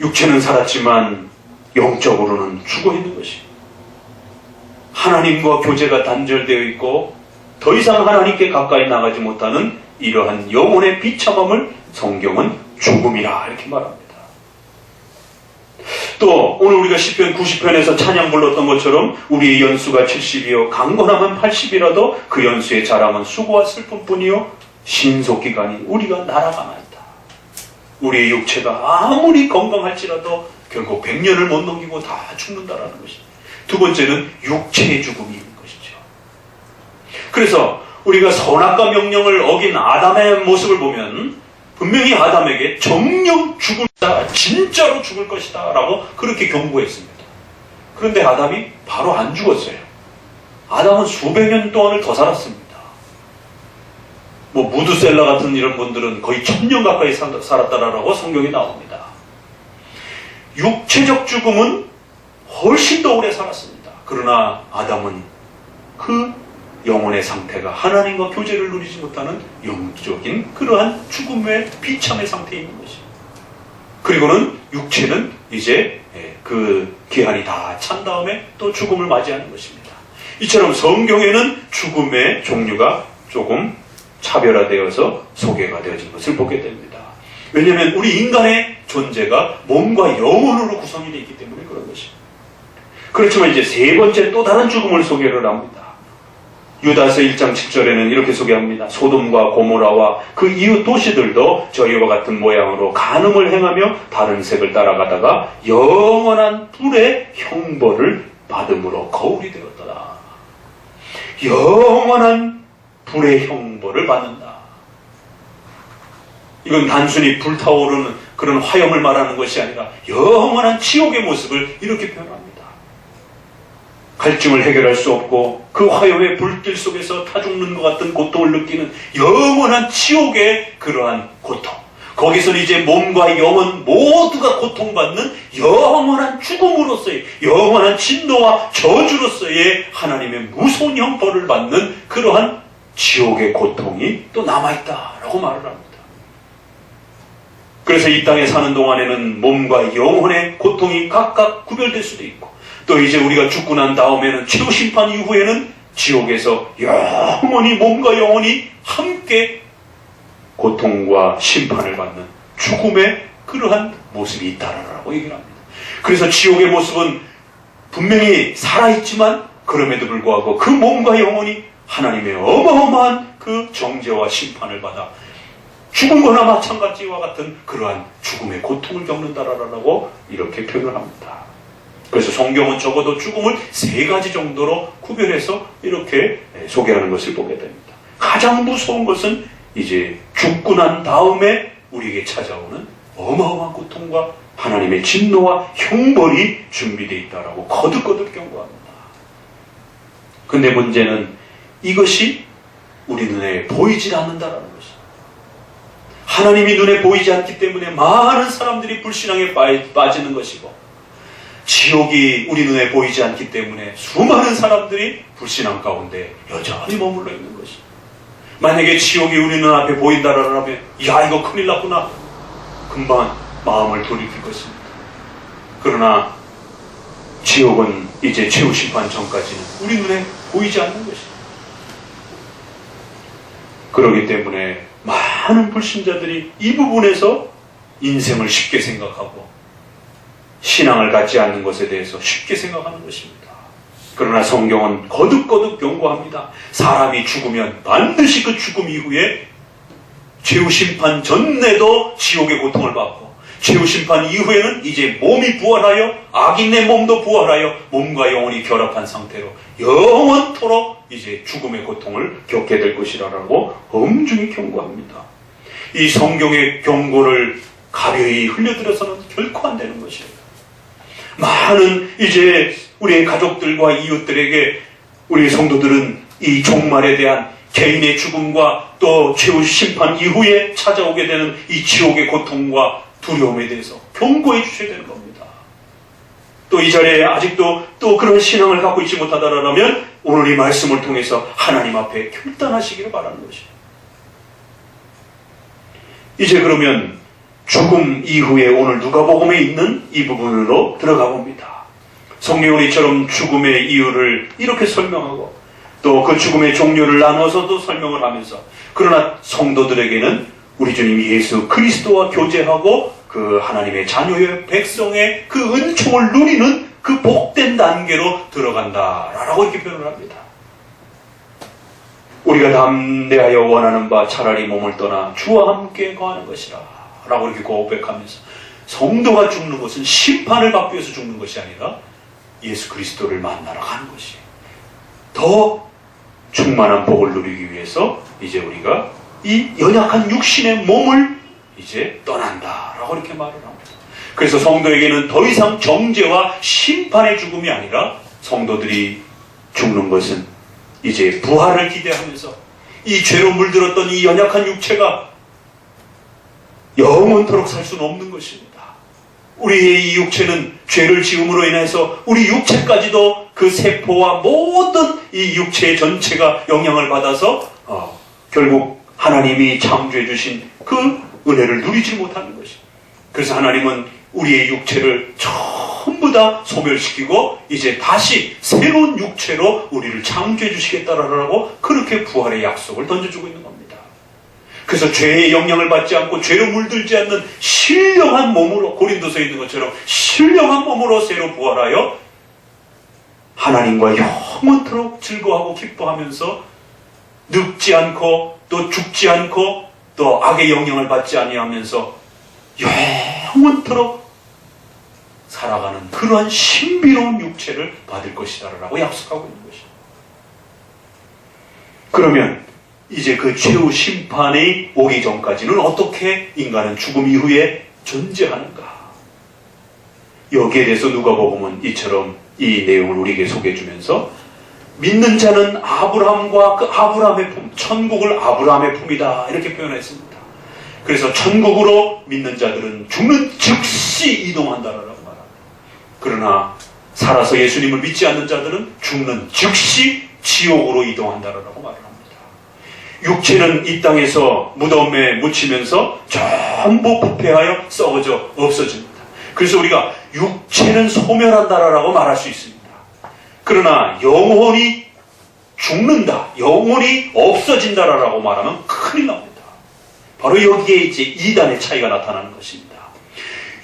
A: 육체는 살았지만 영적으로는 죽어있는 것입니다. 하나님과 교제가 단절되어 있고 더 이상 하나님께 가까이 나가지 못하는 이러한 영혼의 비참함을 성경은 죽음이라 이렇게 말합니다. 또 오늘 우리가 시편 90편에서 찬양 불렀던 것처럼 우리의 연수가 70이요 강건하면 80이라도 그 연수의 자랑은 수고와 슬픔뿐이요 신속기간이 우리가 날아가나이다. 우리의 육체가 아무리 건강할지라도 결국 100년을 못 넘기고 다 죽는다라는 것입니다. 두 번째는 육체의 죽음이 있는 것이죠. 그래서 우리가 선악과 명령을 어긴 아담의 모습을 보면 분명히 아담에게 정령 죽음자 진짜로 죽을 것이다 라고 그렇게 경고했습니다. 그런데 아담이 바로 안 죽었어요. 아담은 수백 년 동안을 더 살았습니다. 무드셀라 같은 이런 분들은 거의 1000년 가까이 살았다라고 성경에 나옵니다. 육체적 죽음은 훨씬 더 오래 살았습니다. 그러나 아담은 그 영혼의 상태가 하나님과 교제를 누리지 못하는 영적인 그러한 죽음의 비참의 상태에 있는 것입니다. 그리고는 육체는 이제 그 기한이 다 찬 다음에 또 죽음을 맞이하는 것입니다. 이처럼 성경에는 죽음의 종류가 조금 차별화되어서 소개가 되어진 것을 보게 됩니다. 왜냐하면 우리 인간의 존재가 몸과 영혼으로 구성이 되어 있기 때문에 그런 것입니다. 그렇지만 이제 세 번째 또 다른 죽음을 소개를 합니다. 유다서 1장 10절에는 이렇게 소개합니다. 소돔과 고모라와 그 이웃 도시들도 저희와 같은 모양으로 간음을 행하며 다른 색을 따라가다가 영원한 불의 형벌을 받음으로 거울이 되었더라. 영원한 불의 형벌을 받는다. 이건 단순히 불타오르는 그런 화염을 말하는 것이 아니라 영원한 지옥의 모습을 이렇게 표현합니다. 갈증을 해결할 수 없고 그 화염의 불길 속에서 타 죽는 것 같은 고통을 느끼는 영원한 지옥의 그러한 고통. 거기서는 이제 몸과 영혼 모두가 고통받는 영원한 죽음으로서의 영원한 진노와 저주로서의 하나님의 무서운 형벌을 받는 그러한 지옥의 고통이 또 남아있다라고 말을 합니다. 그래서 이 땅에 사는 동안에는 몸과 영혼의 고통이 각각 구별될 수도 있고 또 이제 우리가 죽고 난 다음에는 최후 심판 이후에는 지옥에서 영원히 몸과 영혼이 함께 고통과 심판을 받는 죽음의 그러한 모습이 있다라고 얘기를 합니다. 그래서 지옥의 모습은 분명히 살아있지만 그럼에도 불구하고 그 몸과 영혼이 하나님의 어마어마한 그 정죄와 심판을 받아 죽은 거나 마찬가지와 같은 그러한 죽음의 고통을 겪는다라고 이렇게 표현을 합니다. 그래서 성경은 적어도 죽음을 3가지 정도로 구별해서 이렇게 소개하는 것을 보게 됩니다. 가장 무서운 것은 이제 죽고 난 다음에 우리에게 찾아오는 어마어마한 고통과 하나님의 진노와 형벌이 준비되어 있다라고 거듭거듭 경고합니다. 근데 문제는 이것이 우리 눈에 보이질 않는다라는 것입니다. 하나님이 눈에 보이지 않기 때문에 많은 사람들이 불신앙에 빠지는 것이고 지옥이 우리 눈에 보이지 않기 때문에 수많은 사람들이 불신앙 가운데 여전히 머물러 있는 것입니다. 만약에 지옥이 우리 눈앞에 보인다라면 야 이거 큰일 났구나 금방 마음을 돌이킬 것입니다. 그러나 지옥은 이제 최후 심판 전까지는 우리 눈에 보이지 않는 것입니다. 그렇기 때문에 많은 불신자들이 이 부분에서 인생을 쉽게 생각하고 신앙을 갖지 않는 것에 대해서 쉽게 생각하는 것입니다. 그러나 성경은 거듭거듭 경고합니다. 사람이 죽으면 반드시 그 죽음 이후에 최후 심판 전에도 지옥의 고통을 받고 최후 심판 이후에는 이제 몸이 부활하여 악인의 몸도 부활하여 몸과 영혼이 결합한 상태로 영원토록 이제 죽음의 고통을 겪게 될 것이라고 엄중히 경고합니다. 이 성경의 경고를 가벼이 흘려들어서는 결코 안 되는 것이에요. 많은 이제 우리의 가족들과 이웃들에게 우리 성도들은 이 종말에 대한 개인의 죽음과 또 최후 심판 이후에 찾아오게 되는 이 지옥의 고통과 두려움에 대해서 경고해 주셔야 되는 겁니다. 또 이 자리에 아직도 또 그런 신앙을 갖고 있지 못하다라면 오늘 이 말씀을 통해서 하나님 앞에 결단하시기를 바라는 것입니다. 이제 그러면 죽음 이후에 오늘 누가복음에 있는 이 부분으로 들어가 봅니다. 성경은 이처럼 죽음의 이유를 이렇게 설명하고 또 그 죽음의 종류를 나눠서도 설명을 하면서 그러나 성도들에게는 우리 주님 예수 그리스도와 교제하고 그 하나님의 자녀의 백성의 그 은총을 누리는 그 복된 단계로 들어간다라고 이렇게 표현을 합니다. 우리가 담대하여 원하는 바 차라리 몸을 떠나 주와 함께 거하는 것이라 라고 이렇게 고백하면서 성도가 죽는 것은 심판을 받기 위해서 죽는 것이 아니라 예수 그리스도를 만나러 가는 것이에요. 더 충만한 복을 누리기 위해서 이제 우리가 이 연약한 육신의 몸을 이제 떠난다라고 이렇게 말을 합니다. 그래서 성도에게는 더 이상 정죄와 심판의 죽음이 아니라 성도들이 죽는 것은 이제 부활을 기대하면서 이 죄로 물들었던 이 연약한 육체가 영원토록 살 수는 없는 것입니다. 우리의 이 육체는 죄를 지음으로 인해서 우리 육체까지도 그 세포와 모든 이 육체 전체가 영향을 받아서 결국 하나님이 창조해 주신 그 은혜를 누리지 못하는 것입니다. 그래서 하나님은 우리의 육체를 전부 다 소멸시키고 이제 다시 새로운 육체로 우리를 창조해 주시겠다라고 그렇게 부활의 약속을 던져주고 있는 겁니다. 그래서 죄의 영향을 받지 않고 죄로 물들지 않는 신령한 몸으로, 고린도서에 있는 것처럼 신령한 몸으로 새로 부활하여 하나님과 영원토록 즐거워하고 기뻐하면서 늙지 않고 또 죽지 않고 또 악의 영향을 받지 아니하면서 영원토록 살아가는 그러한 신비로운 육체를 받을 것이다라고 약속하고 있는 것입니다. 그러면 이제 그 최후 심판이 오기 전까지는 어떻게 인간은 죽음 이후에 존재하는가? 여기에 대해서 누가복음은 이처럼 이 내용을 우리에게 소개해 주면서 믿는 자는 아브라함과 그 아브라함의 품, 천국을 아브라함의 품이다 이렇게 표현했습니다. 그래서 천국으로 믿는 자들은 죽는 즉시 이동한다라고 말합니다. 그러나 살아서 예수님을 믿지 않는 자들은 죽는 즉시 지옥으로 이동한다라고 말합니다. 육체는 이 땅에서 무덤에 묻히면서 전부 부패하여 썩어져 없어집니다. 그래서 우리가 육체는 소멸한다라고 말할 수 있습니다. 그러나 영혼이 죽는다, 영혼이 없어진다라고 말하면 큰일 납니다. 바로 여기에 이제 이단의 차이가 나타나는 것입니다.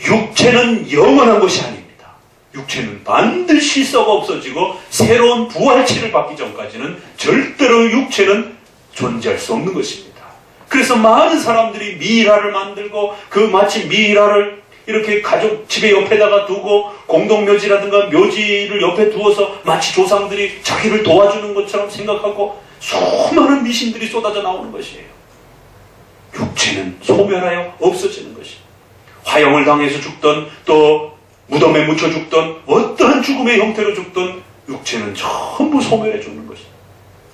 A: 육체는 영원한 것이 아닙니다. 육체는 반드시 썩어 없어지고 새로운 부활체를 받기 전까지는 절대로 육체는 존재할 수 없는 것입니다. 그래서 많은 사람들이 미이라를 만들고 그 마치 미이라를 이렇게 가족 집에 옆에다가 두고 공동묘지라든가 묘지를 옆에 두어서 마치 조상들이 자기를 도와주는 것처럼 생각하고 수많은 미신들이 쏟아져 나오는 것이에요. 육체는 소멸하여 없어지는 것입니다. 화형을 당해서 죽던 또 무덤에 묻혀 죽던 어떠한 죽음의 형태로 죽던 육체는 전부 소멸해 죽는 것입니다.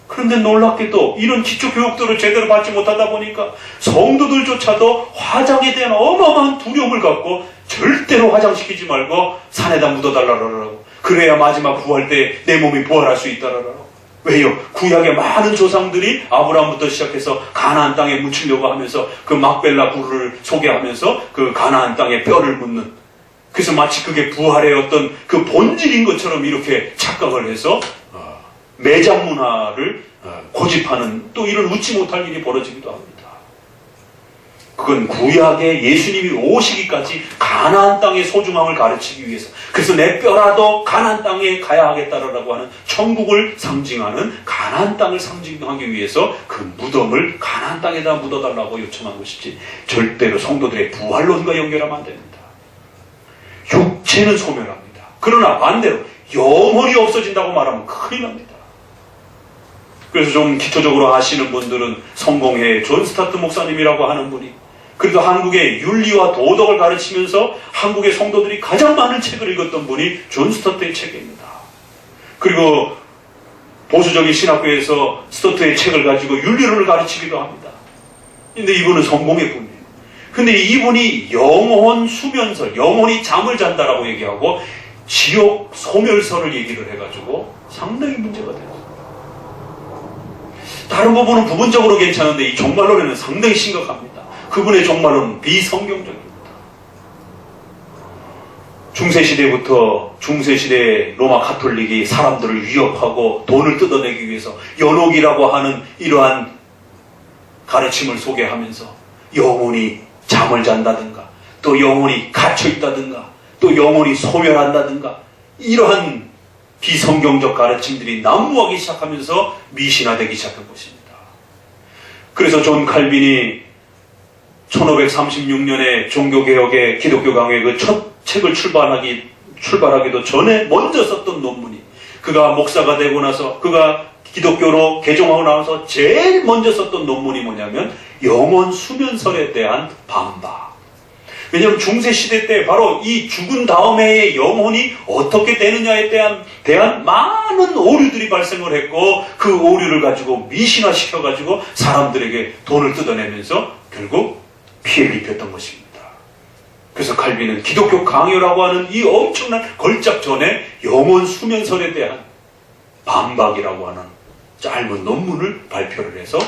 A: 그런데 놀랍게도 이런 기초 교육들을 제대로 받지 못하다 보니까 성도들조차도 화장에 대한 어마어마한 두려움을 갖고 절대로 화장시키지 말고 산에다 묻어달라고, 그래야 마지막 부활 때 내 몸이 부활할 수 있다라고. 왜요? 구약의 많은 조상들이 아브라함부터 시작해서 가나안 땅에 묻히려고 하면서 그 막벨라 굴을 소개하면서 그 가나안 땅에 뼈를 묻는, 그래서 마치 그게 부활의 어떤 그 본질인 것처럼 이렇게 착각을 해서 매장 문화를 고집하는 또 이런 웃지 못할 일이 벌어지기도 합니다. 그건 구약에 예수님이 오시기까지 가나안 땅의 소중함을 가르치기 위해서, 그래서 내 뼈라도 가나안 땅에 가야 하겠다라고 하는 천국을 상징하는 가나안 땅을 상징하기 위해서 그 무덤을 가나안 땅에다 묻어달라고 요청한 것이지 절대로 성도들의 부활론과 연결하면 안 됩니다. 육체는 소멸합니다. 그러나 반대로 영혼이 없어진다고 말하면 큰일 납니다. 그래서 좀 기초적으로 아시는 분들은 성공회 존 스타트 목사님이라고 하는 분이, 그래도 한국의 윤리와 도덕을 가르치면서 한국의 성도들이 가장 많은 책을 읽었던 분이 존 스타트의 책입니다. 그리고 보수적인 신학교에서 스타트의 책을 가지고 윤리론을 가르치기도 합니다. 근데 이분은 성공회 분이에요. 근데 이분이 영혼 수면설, 영혼이 잠을 잔다라고 얘기하고 지옥 소멸설을 얘기를 해가지고 상당히 문제가 돼요. 다른 부분은 부분적으로 괜찮은데 이 종말론에는 상당히 심각합니다. 그분의 종말론은 비성경적입니다. 중세시대부터 중세시대 로마 가톨릭이 사람들을 위협하고 돈을 뜯어내기 위해서 연옥이라고 하는 이러한 가르침을 소개하면서 영혼이 잠을 잔다든가 또 영혼이 갇혀있다든가 또 영혼이 소멸한다든가 이러한 비성경적 가르침들이 난무하기 시작하면서 미신화되기 시작한 것입니다. 그래서 존 칼빈이 1536년에 종교개혁의 기독교 강의 그 첫 책을 출발하기도 전에 먼저 썼던 논문이, 그가 목사가 되고 나서 그가 기독교로 개종하고 나서 제일 먼저 썼던 논문이 뭐냐면 영혼 수면설에 대한 반박. 왜냐하면 중세시대 때 바로 이 죽은 다음에의 영혼이 어떻게 되느냐에 대한 많은 오류들이 발생을 했고, 그 오류를 가지고 미신화시켜가지고 사람들에게 돈을 뜯어내면서 결국 피해를 입혔던 것입니다. 그래서 칼빈은 기독교 강요라고 하는 이 엄청난 걸작전에 영혼 수면설에 대한 반박이라고 하는 짧은 논문을 발표를 해서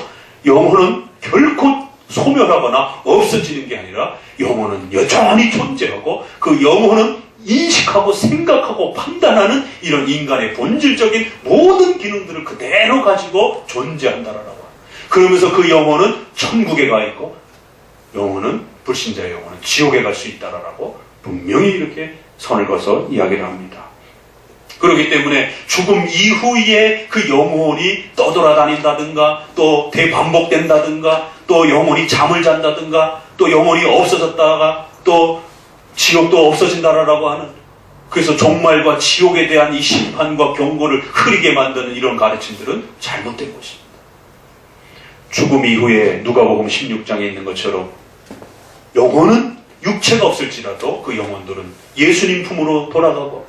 A: 영혼은 결코 소멸하거나 없어지는 게 아니라 영혼은 여전히 존재하고, 그 영혼은 인식하고 생각하고 판단하는 이런 인간의 본질적인 모든 기능들을 그대로 가지고 존재한다라고 합니다. 그러면서 그 영혼은 천국에 가 있고, 영혼은, 불신자의 영혼은 지옥에 갈 수 있다라고 분명히 이렇게 선을 그어서 이야기를 합니다. 그렇기 때문에 죽음 이후에 그 영혼이 떠돌아다닌다든가, 또 대반복된다든가, 또 영혼이 잠을 잔다든가, 또 영혼이 없어졌다가 또 지옥도 없어진다라고 하는, 그래서 종말과 지옥에 대한 이 심판과 경고를 흐리게 만드는 이런 가르침들은 잘못된 것입니다. 죽음 이후에 누가복음 16장에 있는 것처럼 영혼은 육체가 없을지라도 그 영혼들은 예수님 품으로 돌아가고,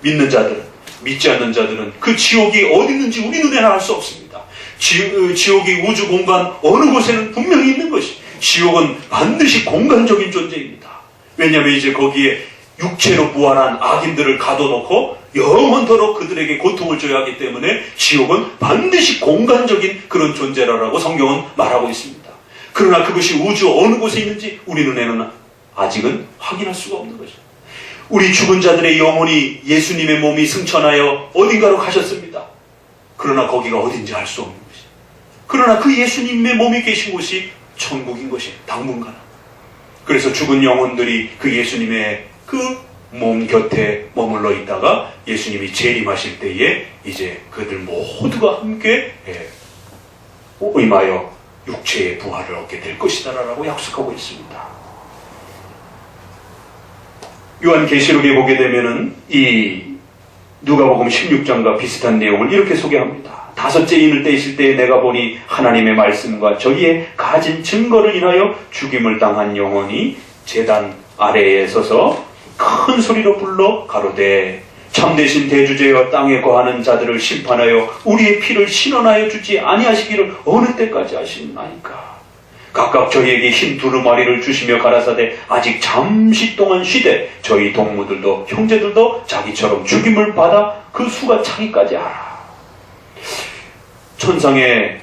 A: 믿는 자들은, 믿지 않는 자들은 그 지옥이 어디 있는지 우리 눈에는 알 수 없습니다. 지옥이 우주 공간 어느 곳에는 분명히 있는 것이, 지옥은 반드시 공간적인 존재입니다. 왜냐하면 이제 거기에 육체로 부활한 악인들을 가둬놓고 영원토록 그들에게 고통을 줘야 하기 때문에 지옥은 반드시 공간적인 그런 존재라고 성경은 말하고 있습니다. 그러나 그것이 우주 어느 곳에 있는지 우리 눈에는 아직은 확인할 수가 없는 거죠. 우리 죽은 자들의 영혼이 예수님의 몸이 승천하여 어딘가로 가셨습니다. 그러나 거기가 어딘지 알 수 없는 것이, 그러나 그 예수님의 몸이 계신 곳이 천국인 것이 당분간. 그래서 죽은 영혼들이 그 예수님의 그 몸 곁에 머물러 있다가 예수님이 재림하실 때에 이제 그들 모두가 함께 임하여 육체의 부활을 얻게 될 것이다라고 약속하고 있습니다. 요한계시록에 보게 되면은 이 누가복음 16장과 비슷한 내용을 이렇게 소개합니다. 다섯째 인을 떼실 때에 내가 보니 하나님의 말씀과 저희의 가진 증거를 인하여 죽임을 당한 영혼이 제단 아래에 서서 큰 소리로 불러 가로되 참되신 대주제여 땅에 거하는 자들을 심판하여 우리의 피를 신원하여 주지 아니하시기를 어느 때까지 하시나이까. 각각 저희에게 흰 두루마리를 주시며 가라사대 아직 잠시 동안 쉬되 저희 동무들도 형제들도 자기처럼 죽임을 받아 그 수가 차기까지 하라. 천상의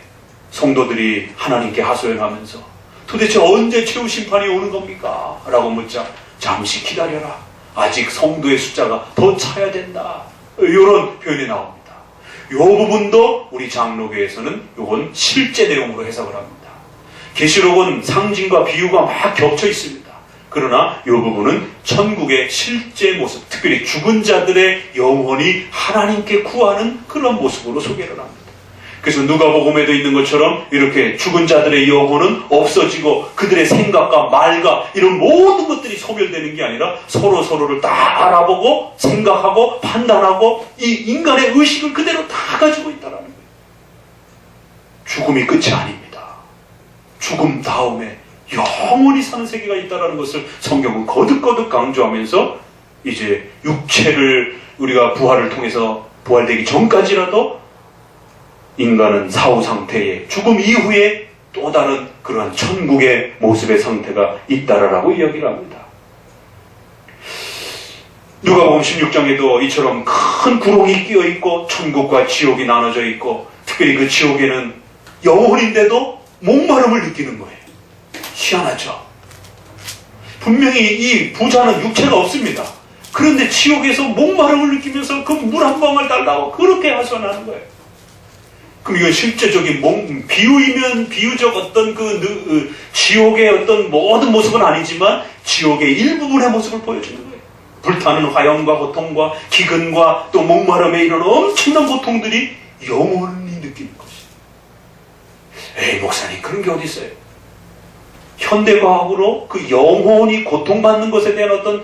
A: 성도들이 하나님께 하소연하면서 도대체 언제 최후 심판이 오는 겁니까? 라고 묻자 잠시 기다려라. 아직 성도의 숫자가 더 차야 된다. 이런 표현이 나옵니다. 이 부분도 우리 장로교에서는 이건 실제 내용으로 해석을 합니다. 계시록은 상징과 비유가 막 겹쳐 있습니다. 그러나 이 부분은 천국의 실제 모습, 특별히 죽은 자들의 영혼이 하나님께 구하는 그런 모습으로 소개를 합니다. 그래서 누가복음에도 있는 것처럼 이렇게 죽은 자들의 영혼은 없어지고 그들의 생각과 말과 이런 모든 것들이 소멸되는 게 아니라 서로를 다 알아보고 생각하고 판단하고 이 인간의 의식을 그대로 다 가지고 있다는 거예요. 죽음이 끝이 아닙니다. 죽음 다음에 영원히 사는 세계가 있다는 것을 성경은 거듭거듭 강조하면서 이제 육체를 우리가 부활을 통해서 부활되기 전까지라도 인간은 사후 상태에 죽음 이후에 또 다른 그러한 천국의 모습의 상태가 있다라고 이야기를 합니다. 누가복음 16장에도 이처럼 큰 구렁이 끼어 있고 천국과 지옥이 나눠져 있고, 특별히 그 지옥에는 영혼인데도 목마름을 느끼는 거예요. 희한하죠? 분명히 이 부자는 육체가 없습니다. 그런데 지옥에서 목마름을 느끼면서 그 물 한 방울 달라고 그렇게 하소연하는 거예요. 그럼 이건 실제적인 비유이면 비유적 어떤 지옥의 어떤 모든 모습은 아니지만 지옥의 일부분의 모습을 보여주는 거예요. 불타는 화염과 고통과 기근과 또 목마름에 이런 엄청난 고통들이 영원히 느끼는 것이에요. 에이 목사님 그런 게 어디 있어요? 현대과학으로 그 영혼이 고통받는 것에 대한 어떤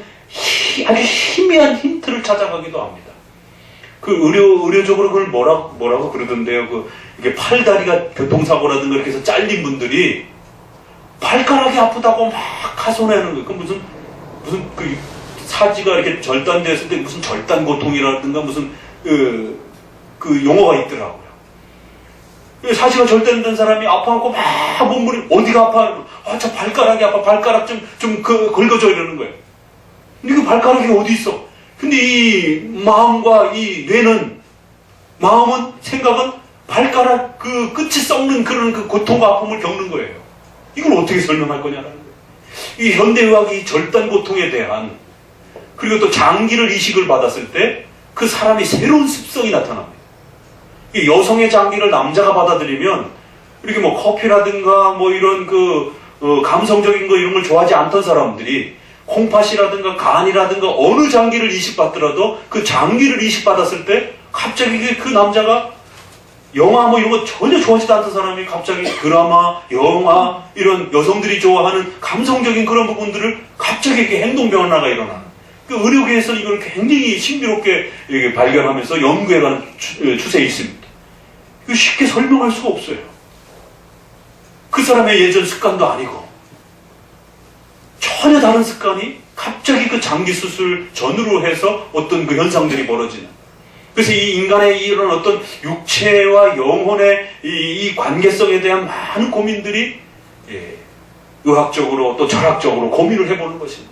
A: 아주 희미한 힌트를 찾아가기도 합니다. 그 의료적으로 그걸 뭐라고 그러던데요. 이게 팔다리가 교통사고라든가 이렇게 해서 잘린 분들이 발가락이 아프다고 막 하소연하는 거예요. 그 무슨 그 사지가 이렇게 절단됐을 때 무슨 절단 고통이라든가 무슨 그 용어가 있더라고요. 사지가 절단된 사람이 아파갖고 막 몸부림, 어디가 아파? 저 발가락이 아파. 발가락 좀 긁어줘 이러는 거예요. 근데 그 발가락이 어디 있어? 근데 이 마음과 이 뇌는, 마음은, 생각은 발가락 그 끝이 썩는 그런 그 고통과 아픔을 겪는 거예요. 이걸 어떻게 설명할 거냐라는 거예요. 이 현대의학이 절단 고통에 대한, 그리고 또 장기를 이식을 받았을 때 그 사람이 새로운 습성이 나타납니다. 이 여성의 장기를 남자가 받아들이면 이렇게 뭐 커피라든가 뭐 이런 감성적인 거 이런 걸 좋아하지 않던 사람들이 콩팥이라든가 간이라든가 어느 장기를 이식받더라도 그 장기를 이식받았을 때 갑자기 그 남자가 영화 뭐 이런 거 전혀 좋아하지도 않던 사람이 갑자기 드라마, 영화 이런 여성들이 좋아하는 감성적인 그런 부분들을 갑자기 이렇게 행동 변화가 일어나는. 그 의료계에서는 이걸 굉장히 신비롭게 이렇게 발견하면서 연구해가는 추세에 있습니다. 이거 쉽게 설명할 수가 없어요. 그 사람의 예전 습관도 아니고 전혀 다른 습관이 갑자기 그 장기 수술 전후로 해서 어떤 그 현상들이 벌어지는. 그래서 이 인간의 이런 어떤 육체와 영혼의 이 관계성에 대한 많은 고민들이 의학적으로 또 철학적으로 고민을 해보는 것입니다.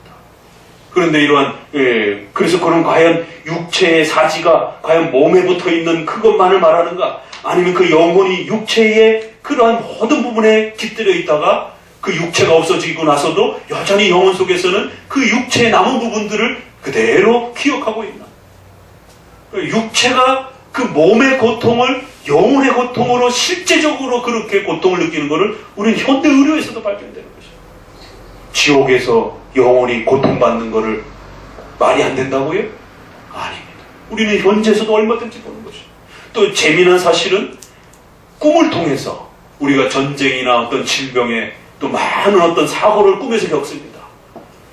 A: 그런데 이러한 그래서 그런 과연 육체의 사지가 과연 몸에 붙어 있는 그것만을 말하는가? 아니면 그 영혼이 육체의 그러한 모든 부분에 깃들여 있다가 그 육체가 없어지고 나서도 여전히 영혼 속에서는 그 육체의 남은 부분들을 그대로 기억하고 있나? 육체가 그 몸의 고통을 영혼의 고통으로 실제적으로 그렇게 고통을 느끼는 것을 우리는 현대 의료에서도 발견되는 것이죠. 지옥에서 영혼이 고통받는 것을 말이 안 된다고요? 아닙니다. 우리는 현재에서도 얼마든지 보는 것이죠. 또 재미난 사실은 꿈을 통해서 우리가 전쟁이나 어떤 질병에 또 많은 어떤 사고를 꿈에서 겪습니다.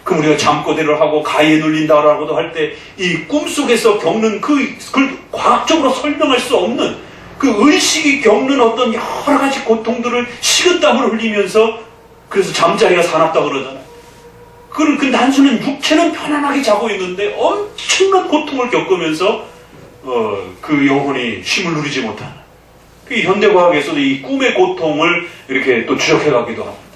A: 그럼 우리가 잠꼬대를 하고 가위에 눌린다라고도 할 때 이 꿈속에서 겪는 그걸 과학적으로 설명할 수 없는 그 의식이 겪는 어떤 여러 가지 고통들을 식은땀을 흘리면서 그래서 잠자리가 사납다고 그러잖아요. 그 단순한 육체는 편안하게 자고 있는데 엄청난 고통을 겪으면서 그 영혼이 쉼을 누리지 못하는. 그 현대과학에서도 이 꿈의 고통을 이렇게 또 추적해가기도 합니다.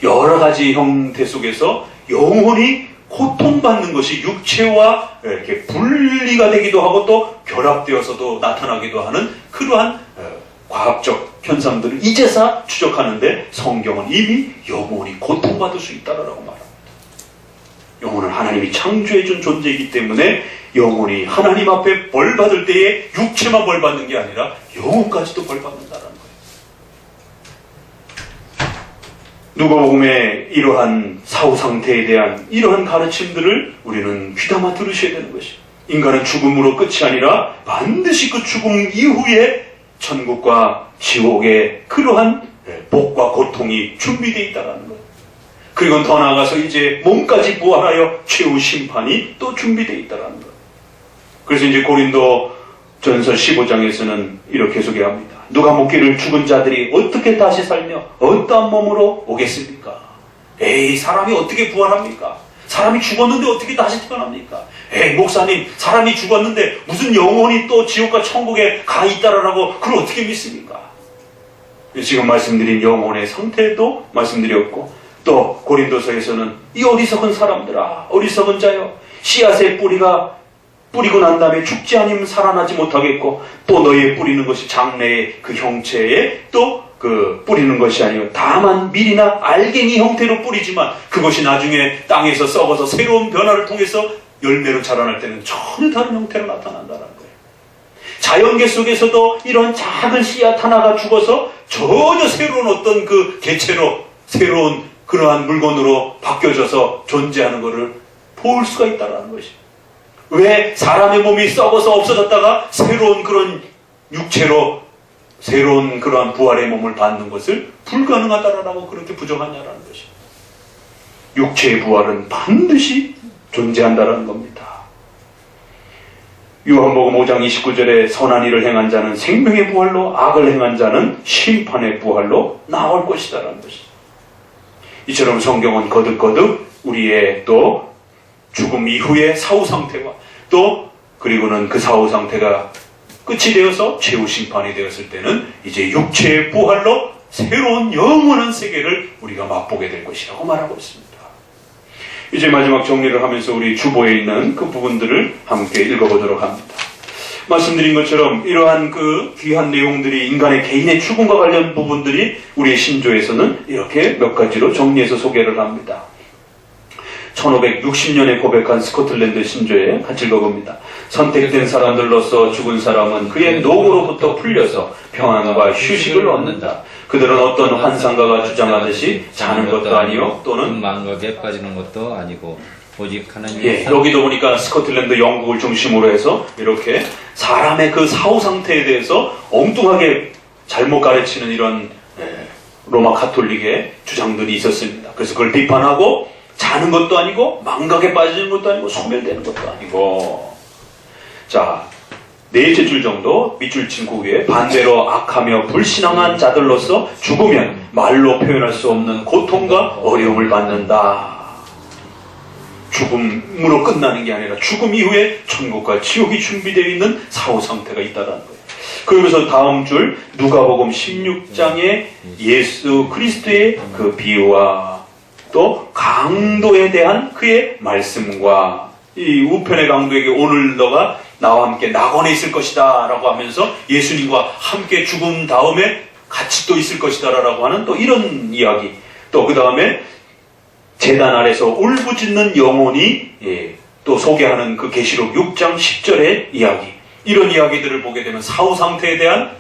A: 여러 가지 형태 속에서 영혼이 고통받는 것이 육체와 이렇게 분리가 되기도 하고 또 결합되어서도 나타나기도 하는 그러한 과학적 현상들을 이제서 추적하는데 성경은 이미 영혼이 고통받을 수 있다라고 말합니다. 영혼은 하나님이 창조해준 존재이기 때문에 영혼이 하나님 앞에 벌 받을 때에 육체만 벌 받는 게 아니라 영혼까지도 벌 받는다라는 거예요. 누가복음의 이러한 사후 상태에 대한 이러한 가르침들을 우리는 귀담아 들으셔야 되는 것이에요. 인간은 죽음으로 끝이 아니라 반드시 그 죽음 이후에 천국과 지옥의 그러한 복과 고통이 준비되어 있다는 거예요. 그리고 더 나아가서 이제 몸까지 부활하여 최후 심판이 또 준비되어 있다는 거예요. 그래서 이제 고린도 전서 15장에서는 이렇게 소개합니다. 누가 묻기를 죽은 자들이 어떻게 다시 살며 어떠한 몸으로 오겠습니까? 에이, 사람이 어떻게 부활합니까? 사람이 죽었는데 어떻게 다시 태어납니까? 에이, 목사님, 사람이 죽었는데 무슨 영혼이 또 지옥과 천국에 가 있다라고 그걸 어떻게 믿습니까? 지금 말씀드린 영혼의 상태도 말씀드렸고, 또 고린도서에서는 이 어리석은 사람들아, 어리석은 자여, 씨앗의 뿌리가 뿌리고 난 다음에 죽지 않으면 살아나지 못하겠고, 또 너희의 뿌리는 것이 장래의 그 형체에 또 그 뿌리는 것이 아니요 다만 밀이나 알갱이 형태로 뿌리지만 그것이 나중에 땅에서 썩어서 새로운 변화를 통해서 열매로 자라날 때는 전혀 다른 형태로 나타난다는 거예요. 자연계 속에서도 이런 작은 씨앗 하나가 죽어서 전혀 새로운 어떤 그 개체로 새로운 그러한 물건으로 바뀌어져서 존재하는 것을 볼 수가 있다는 것이죠. 왜 사람의 몸이 썩어서 없어졌다가 새로운 그런 육체로 새로운 그러한 부활의 몸을 받는 것을 불가능하다라고 그렇게 부정하냐라는 것이죠. 육체의 부활은 반드시 존재한다라는 겁니다. 요한복음 5장 29절에 선한 일을 행한 자는 생명의 부활로, 악을 행한 자는 심판의 부활로 나올 것이다라는 것입니다. 이처럼 성경은 거듭거듭 우리의 또 죽음 이후의 사후 상태와 또 그리고는 그 사후 상태가 끝이 되어서 최후 심판이 되었을 때는 이제 육체의 부활로 새로운 영원한 세계를 우리가 맛보게 될 것이라고 말하고 있습니다. 이제 마지막 정리를 하면서 우리 주보에 있는 그 부분들을 함께 읽어보도록 합니다. 말씀드린 것처럼 이러한 그 귀한 내용들이 인간의 개인의 죽음과 관련 부분들이 우리의 신조에서는 이렇게 몇 가지로 정리해서 소개를 합니다. 1560년에 고백한 스코틀랜드 신조에 같이 읽어봅니다. 선택된 사람들로서 죽은 사람은 그의 노고로부터 풀려서 평안과 휴식을 얻는다. 그들은 어떤 환상가가 주장하듯이 자는 것도 아니요 또는
B: 망각에 빠지는 것도 아니고 오직 하나님의
A: 여기도 보니까 스코틀랜드 영국을 중심으로 해서 이렇게 사람의 그 사후 상태에 대해서 엉뚱하게 잘못 가르치는 이런 로마 가톨릭의 주장들이 있었습니다. 그래서 그걸 비판하고 자는 것도 아니고 망각에 빠지는 것도 아니고 소멸되는 것도 아니고, 자, 넷째 줄 정도 밑줄 친구 위에 반대로 악하며 불신앙한 자들로서 죽으면 말로 표현할 수 없는 고통과 어려움을 받는다. 죽음으로 끝나는 게 아니라 죽음 이후에 천국과 지옥이 준비되어 있는 사후 상태가 있다는 거예요. 그러면서 다음 줄 누가복음 16장의 예수 그리스도의 그 비유와 또 강도에 대한 그의 말씀과 이 우편의 강도에게 오늘 너가 나와 함께 낙원에 있을 것이다 라고 하면서 예수님과 함께 죽은 다음에 같이 또 있을 것이다 라고 하는 또 이런 이야기, 또 그 다음에 제단 아래서 울부짖는 영혼이 또 소개하는 그 계시록 6장 10절의 이야기, 이런 이야기들을 보게 되면 사후 상태에 대한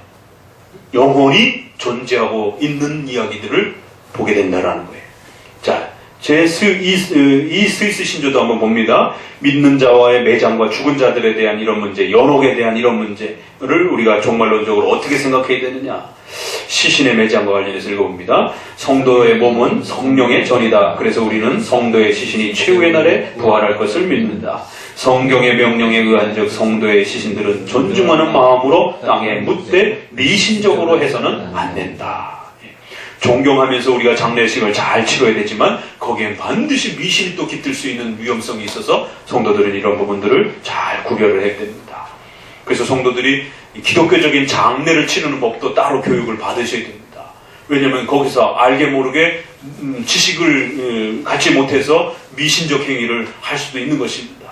A: 영혼이 존재하고 있는 이야기들을 보게 된다라는 거예요. 자, 이 스위스 신조도 한번 봅니다. 믿는 자와의 매장과 죽은 자들에 대한 이런 문제, 연옥에 대한 이런 문제를 우리가 종말론적으로 어떻게 생각해야 되느냐. 시신의 매장과 관련해서 읽어봅니다. 성도의 몸은 성령의 전이다. 그래서 우리는 성도의 시신이 최후의 날에 부활할 것을 믿는다. 성경의 명령에 의한즉 성도의 시신들은 존중하는 마음으로 땅에 묻되 미신적으로 해서는 안 된다. 존경하면서 우리가 장례식을 잘 치러야 되지만 거기엔 반드시 미신이 또 깃들 수 있는 위험성이 있어서 성도들은 이런 부분들을 잘 구별을 해야 됩니다. 그래서 성도들이 기독교적인 장례를 치르는 법도 따로 교육을 받으셔야 됩니다. 왜냐하면 거기서 알게 모르게 지식을 갖지 못해서 미신적 행위를 할 수도 있는 것입니다.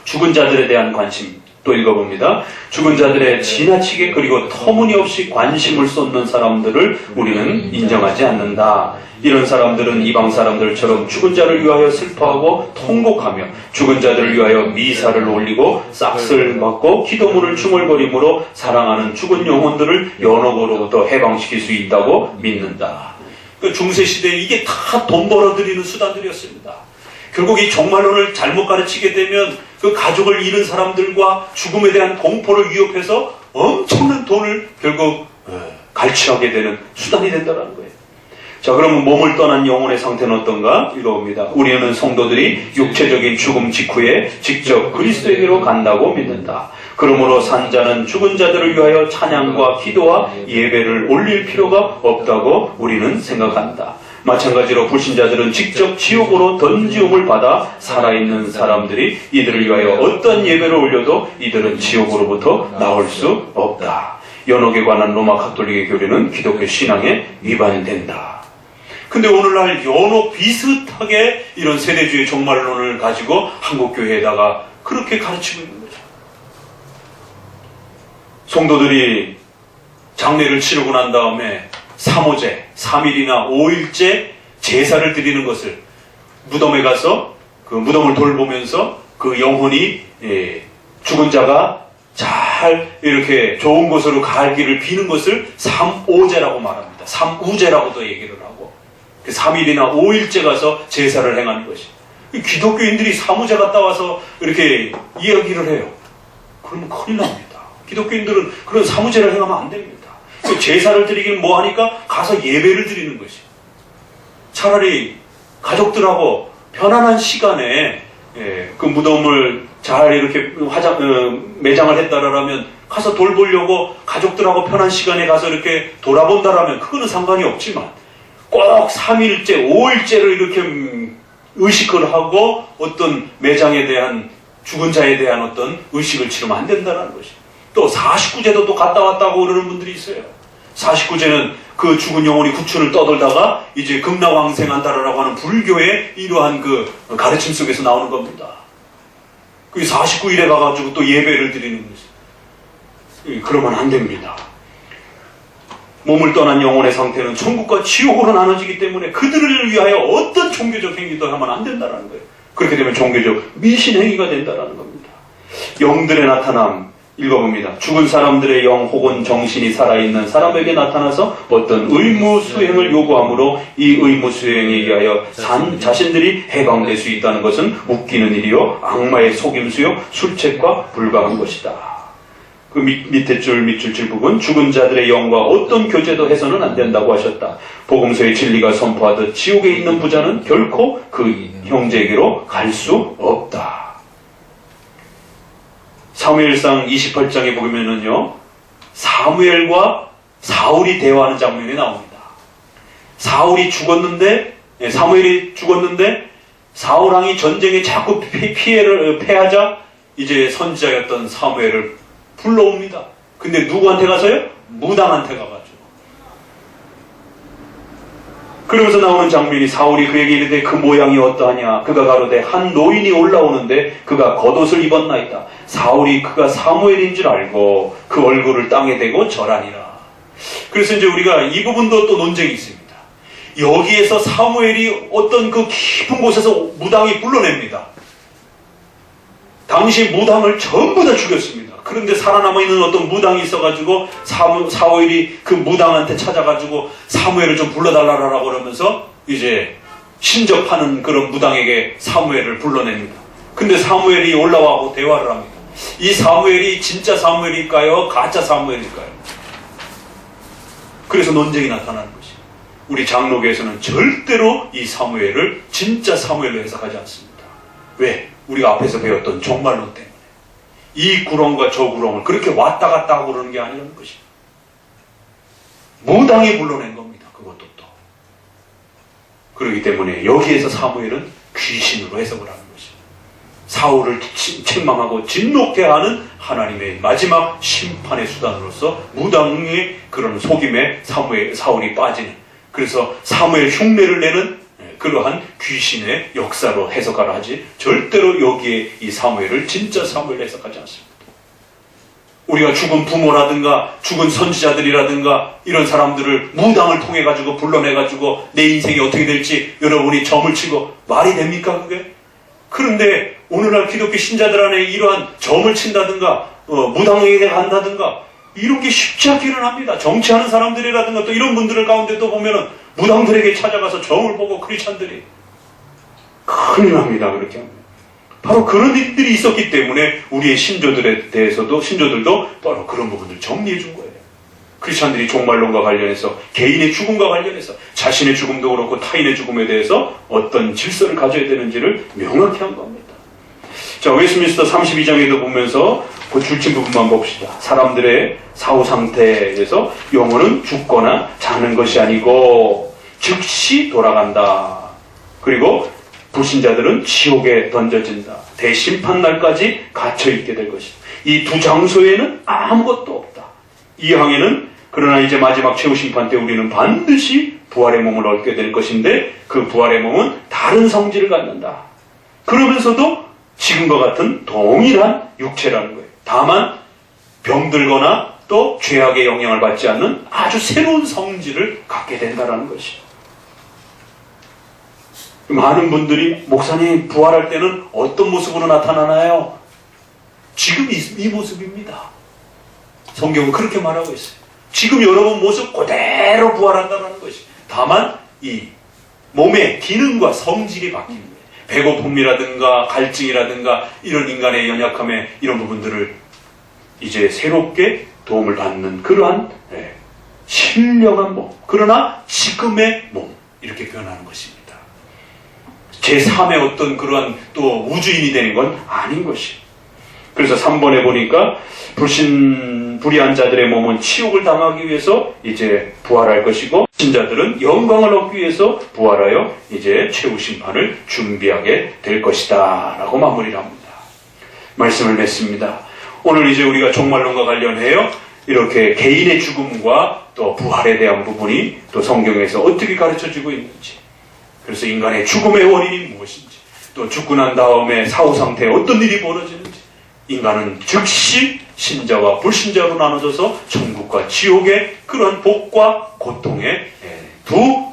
A: 죽은 자들에 대한 관심 또 읽어봅니다. 죽은 자들의 지나치게 그리고 터무니없이 관심을 쏟는 사람들을 우리는 인정하지 않는다. 이런 사람들은 이방 사람들처럼 죽은 자를 위하여 슬퍼하고 통곡하며 죽은 자들을 위하여 미사를 올리고 싹쓸 받고 기도문을 중얼거림으로 사랑하는 죽은 영혼들을 연옥으로부터 해방시킬 수 있다고 믿는다. 중세시대에 이게 다 돈 벌어들이는 수단들이었습니다. 결국 이 종말론을 잘못 가르치게 되면 그 가족을 잃은 사람들과 죽음에 대한 공포를 위협해서 엄청난 돈을 결국 갈취하게 되는 수단이 된다는 거예요. 자, 그러면 몸을 떠난 영혼의 상태는 어떤가? 읽어봅니다. 우리는 성도들이 육체적인 죽음 직후에 직접 그리스도에게로 간다고 믿는다. 그러므로 산자는 죽은 자들을 위하여 찬양과 기도와 예배를 올릴 필요가 없다고 우리는 생각한다. 마찬가지로 불신자들은 직접 지옥으로 던지움을 받아 살아있는 사람들이 이들을 위하여 어떤 예배를 올려도 이들은 지옥으로부터 나올 수 없다. 연옥에 관한 로마 가톨릭의 교리는 기독교 신앙에 위반된다. 근데 오늘날 연옥 비슷하게 이런 세대주의 종말론을 가지고 한국교회에다가 그렇게 가르치고 있는 거죠. 성도들이 장례를 치르고 난 다음에 3호제, 3일이나 5일째 제사를 드리는 것을 무덤에 가서 그 무덤을 돌보면서 그 영혼이 죽은 자가 잘 이렇게 좋은 곳으로 갈 길을 비는 것을 3오제라고 말합니다. 3우제라고도 얘기를 하고 3일이나 5일째 가서 제사를 행하는 것이. 기독교인들이 3우제 갔다 와서 이렇게 이야기를 해요. 그러면 큰일 납니다. 기독교인들은 그런 3우제를 행하면 안 됩니다. 제사를 드리긴 뭐하니까 가서 예배를 드리는 것이. 차라리 가족들하고 편안한 시간에 그 무덤을 잘 이렇게 매장을 했다라면 가서 돌보려고 가족들하고 편한 시간에 가서 이렇게 돌아본다라면 그거는 상관이 없지만 꼭 3일째, 5일째를 이렇게 의식을 하고 어떤 매장에 대한 죽은 자에 대한 어떤 의식을 치르면 안 된다는 것이. 또 49제도 또 갔다 왔다고 그러는 분들이 있어요. 49제는 그 죽은 영혼이 구춘을 떠돌다가 이제 극락왕생한다라고 하는 불교의 이러한 그 가르침 속에서 나오는 겁니다. 그 49일에 가가지고 또 예배를 드리는 것이. 그러면 안 됩니다. 몸을 떠난 영혼의 상태는 천국과 지옥으로 나눠지기 때문에 그들을 위하여 어떤 종교적 행위도 하면 안 된다는 거예요. 그렇게 되면 종교적 미신행위가 된다는 겁니다. 영들의 나타남 읽어봅니다. 죽은 사람들의 영 혹은 정신이 살아있는 사람에게 나타나서 어떤 의무 수행을 요구하므로 이 의무 수행에 의하여 자신들이 해방될 수 있다는 것은 웃기는 일이요 악마의 속임수요 술책과 불과한 것이다. 그 밑줄 부분 죽은 자들의 영과 어떤 교제도 해서는 안 된다고 하셨다. 복음서의 진리가 선포하듯 지옥에 있는 부자는 결코 그 형제에게로 갈 수 없다. 사무엘상 28장에 보면은요, 사무엘과 사울이 대화하는 장면이 나옵니다. 사무엘이 죽었는데 사울왕이 전쟁에 자꾸 피해를 패하자 이제 선지자였던 사무엘을 불러옵니다. 근데 누구한테 가서요? 무당한테 가가지고. 그러면서 나오는 장면이 사울이 그에게 이르되 그 모양이 어떠하냐? 그가 가로되 한 노인이 올라오는데 그가 겉옷을 입었나이다. 사울이 그가 사무엘인 줄 알고 그 얼굴을 땅에 대고 절하니라. 그래서 이제 우리가 이 부분도 또 논쟁이 있습니다. 여기에서 사무엘이 어떤 그 깊은 곳에서 무당이 불러냅니다. 당시 무당을 전부 다 죽였습니다. 그런데 살아남아있는 어떤 무당이 있어가지고 사무엘이 그 무당한테 찾아가지고 사무엘을 좀 불러달라고 그러면서 이제 신접하는 그런 무당에게 사무엘을 불러냅니다. 근데 사무엘이 올라와고 대화를 합니다. 이 사무엘이 진짜 사무엘일까요? 가짜 사무엘일까요? 그래서 논쟁이 나타나는 것이. 우리 장로교에서는 절대로 이 사무엘을 진짜 사무엘로 해석하지 않습니다. 왜? 우리가 앞에서 배웠던 종말론 때문에. 이 구렁과 저 구렁을 그렇게 왔다 갔다 하고 그러는 게 아니라는 것입니다. 무당이 불러낸 겁니다. 그것도 또. 그렇기 때문에 여기에서 사무엘은 귀신으로 해석을 하는 것입니다. 사울을 책망하고 진노케 하는 하나님의 마지막 심판의 수단으로서 무당의 그런 속임에 사울이 빠지는, 그래서 사무엘 흉내를 내는 그러한 귀신의 역사로 해석하라 하지 절대로 여기에 이 사무엘을 진짜 사무엘 해석하지 않습니다. 우리가 죽은 부모라든가 죽은 선지자들이라든가 이런 사람들을 무당을 통해 가지고 불러내 가지고 내 인생이 어떻게 될지 여러분이 점을 치고 말이 됩니까 그게? 그런데 오늘날 기독교 신자들 안에 이러한 점을 친다든가 무당에게 간다든가 이런 게 쉽지 않게 일어납니다. 정치하는 사람들이라든가 또 이런 분들을 가운데 또 보면은 무당들에게 찾아가서 점을 보고 크리스찬들이 큰일 납니다. 그렇게 하면. 바로 그런 일들이 있었기 때문에 우리의 신조들도 바로 그런 부분을 정리해 준 거예요. 크리스찬들이 종말론과 관련해서 개인의 죽음과 관련해서 자신의 죽음도 그렇고 타인의 죽음에 대해서 어떤 질서를 가져야 되는지를 명확히 한 겁니다. 자, 웨스트민스터 32장에도 보면서 그 줄친 부분만 봅시다. 사람들의 사후 상태에서 영혼은 죽거나 자는 것이 아니고 즉시 돌아간다. 그리고 불신자들은 지옥에 던져진다. 대심판 날까지 갇혀있게 될 것이다. 이 두 장소에는 아무것도 없다. 이 항에는 그러나 이제 마지막 최후 심판 때 우리는 반드시 부활의 몸을 얻게 될 것인데 그 부활의 몸은 다른 성질을 갖는다. 그러면서도 지금과 같은 동일한 육체라는 거예요. 다만 병들거나 또 죄악의 영향을 받지 않는 아주 새로운 성질을 갖게 된다는 것이죠. 많은 분들이 목사님 부활할 때는 어떤 모습으로 나타나나요? 지금 이 모습입니다. 성경은 그렇게 말하고 있어요. 지금 여러분 모습 그대로 부활한다는 것이. 다만 이 몸의 기능과 성질이 바뀌는 거예요. 배고픔이라든가 갈증이라든가 이런 인간의 연약함에 이런 부분들을 이제 새롭게 도움을 받는 그러한 신령한 몸, 그러나 지금의 몸, 이렇게 변하는 것입니다. 제3의 어떤 그러한 또 우주인이 되는 건 아닌 것이. 그래서 3번에 보니까 불의한 자들의 몸은 치욕을 당하기 위해서 이제 부활할 것이고, 신자들은 영광을 얻기 위해서 부활하여 이제 최후 심판을 준비하게 될 것이다 라고 마무리를 합니다. 말씀을 맺습니다. 오늘 이제 우리가 종말론과 관련해요, 이렇게 개인의 죽음과 또 부활에 대한 부분이 또 성경에서 어떻게 가르쳐지고 있는지, 그래서 인간의 죽음의 원인이 무엇인지, 또 죽고 난 다음에 사후상태에 어떤 일이 벌어지는지, 인간은 즉시 신자와 불신자로 나눠져서 천국과 지옥의 그런 복과 고통의 두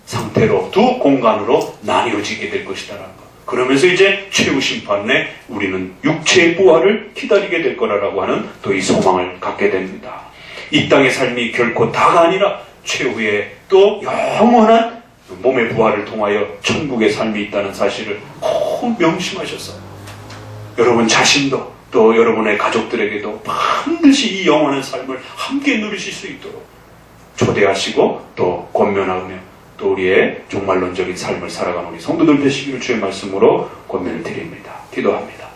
A: 상태로, 두 공간으로 나뉘어지게 될 것이다라는 것. 그러면서 이제 최후 심판에 우리는 육체의 부활을 기다리게 될 거라고 하는 또 이 소망을 갖게 됩니다. 이 땅의 삶이 결코 다가 아니라 최후의 또 영원한 몸의 부활을 통하여 천국의 삶이 있다는 사실을 꼭 명심하셨어요. 여러분 자신도 또 여러분의 가족들에게도 반드시 이 영원한 삶을 함께 누리실 수 있도록 초대하시고 또 권면하며 또 우리의 종말론적인 삶을 살아가는 우리 성도들 되시기를 주의 말씀으로 권면을 드립니다. 기도합니다.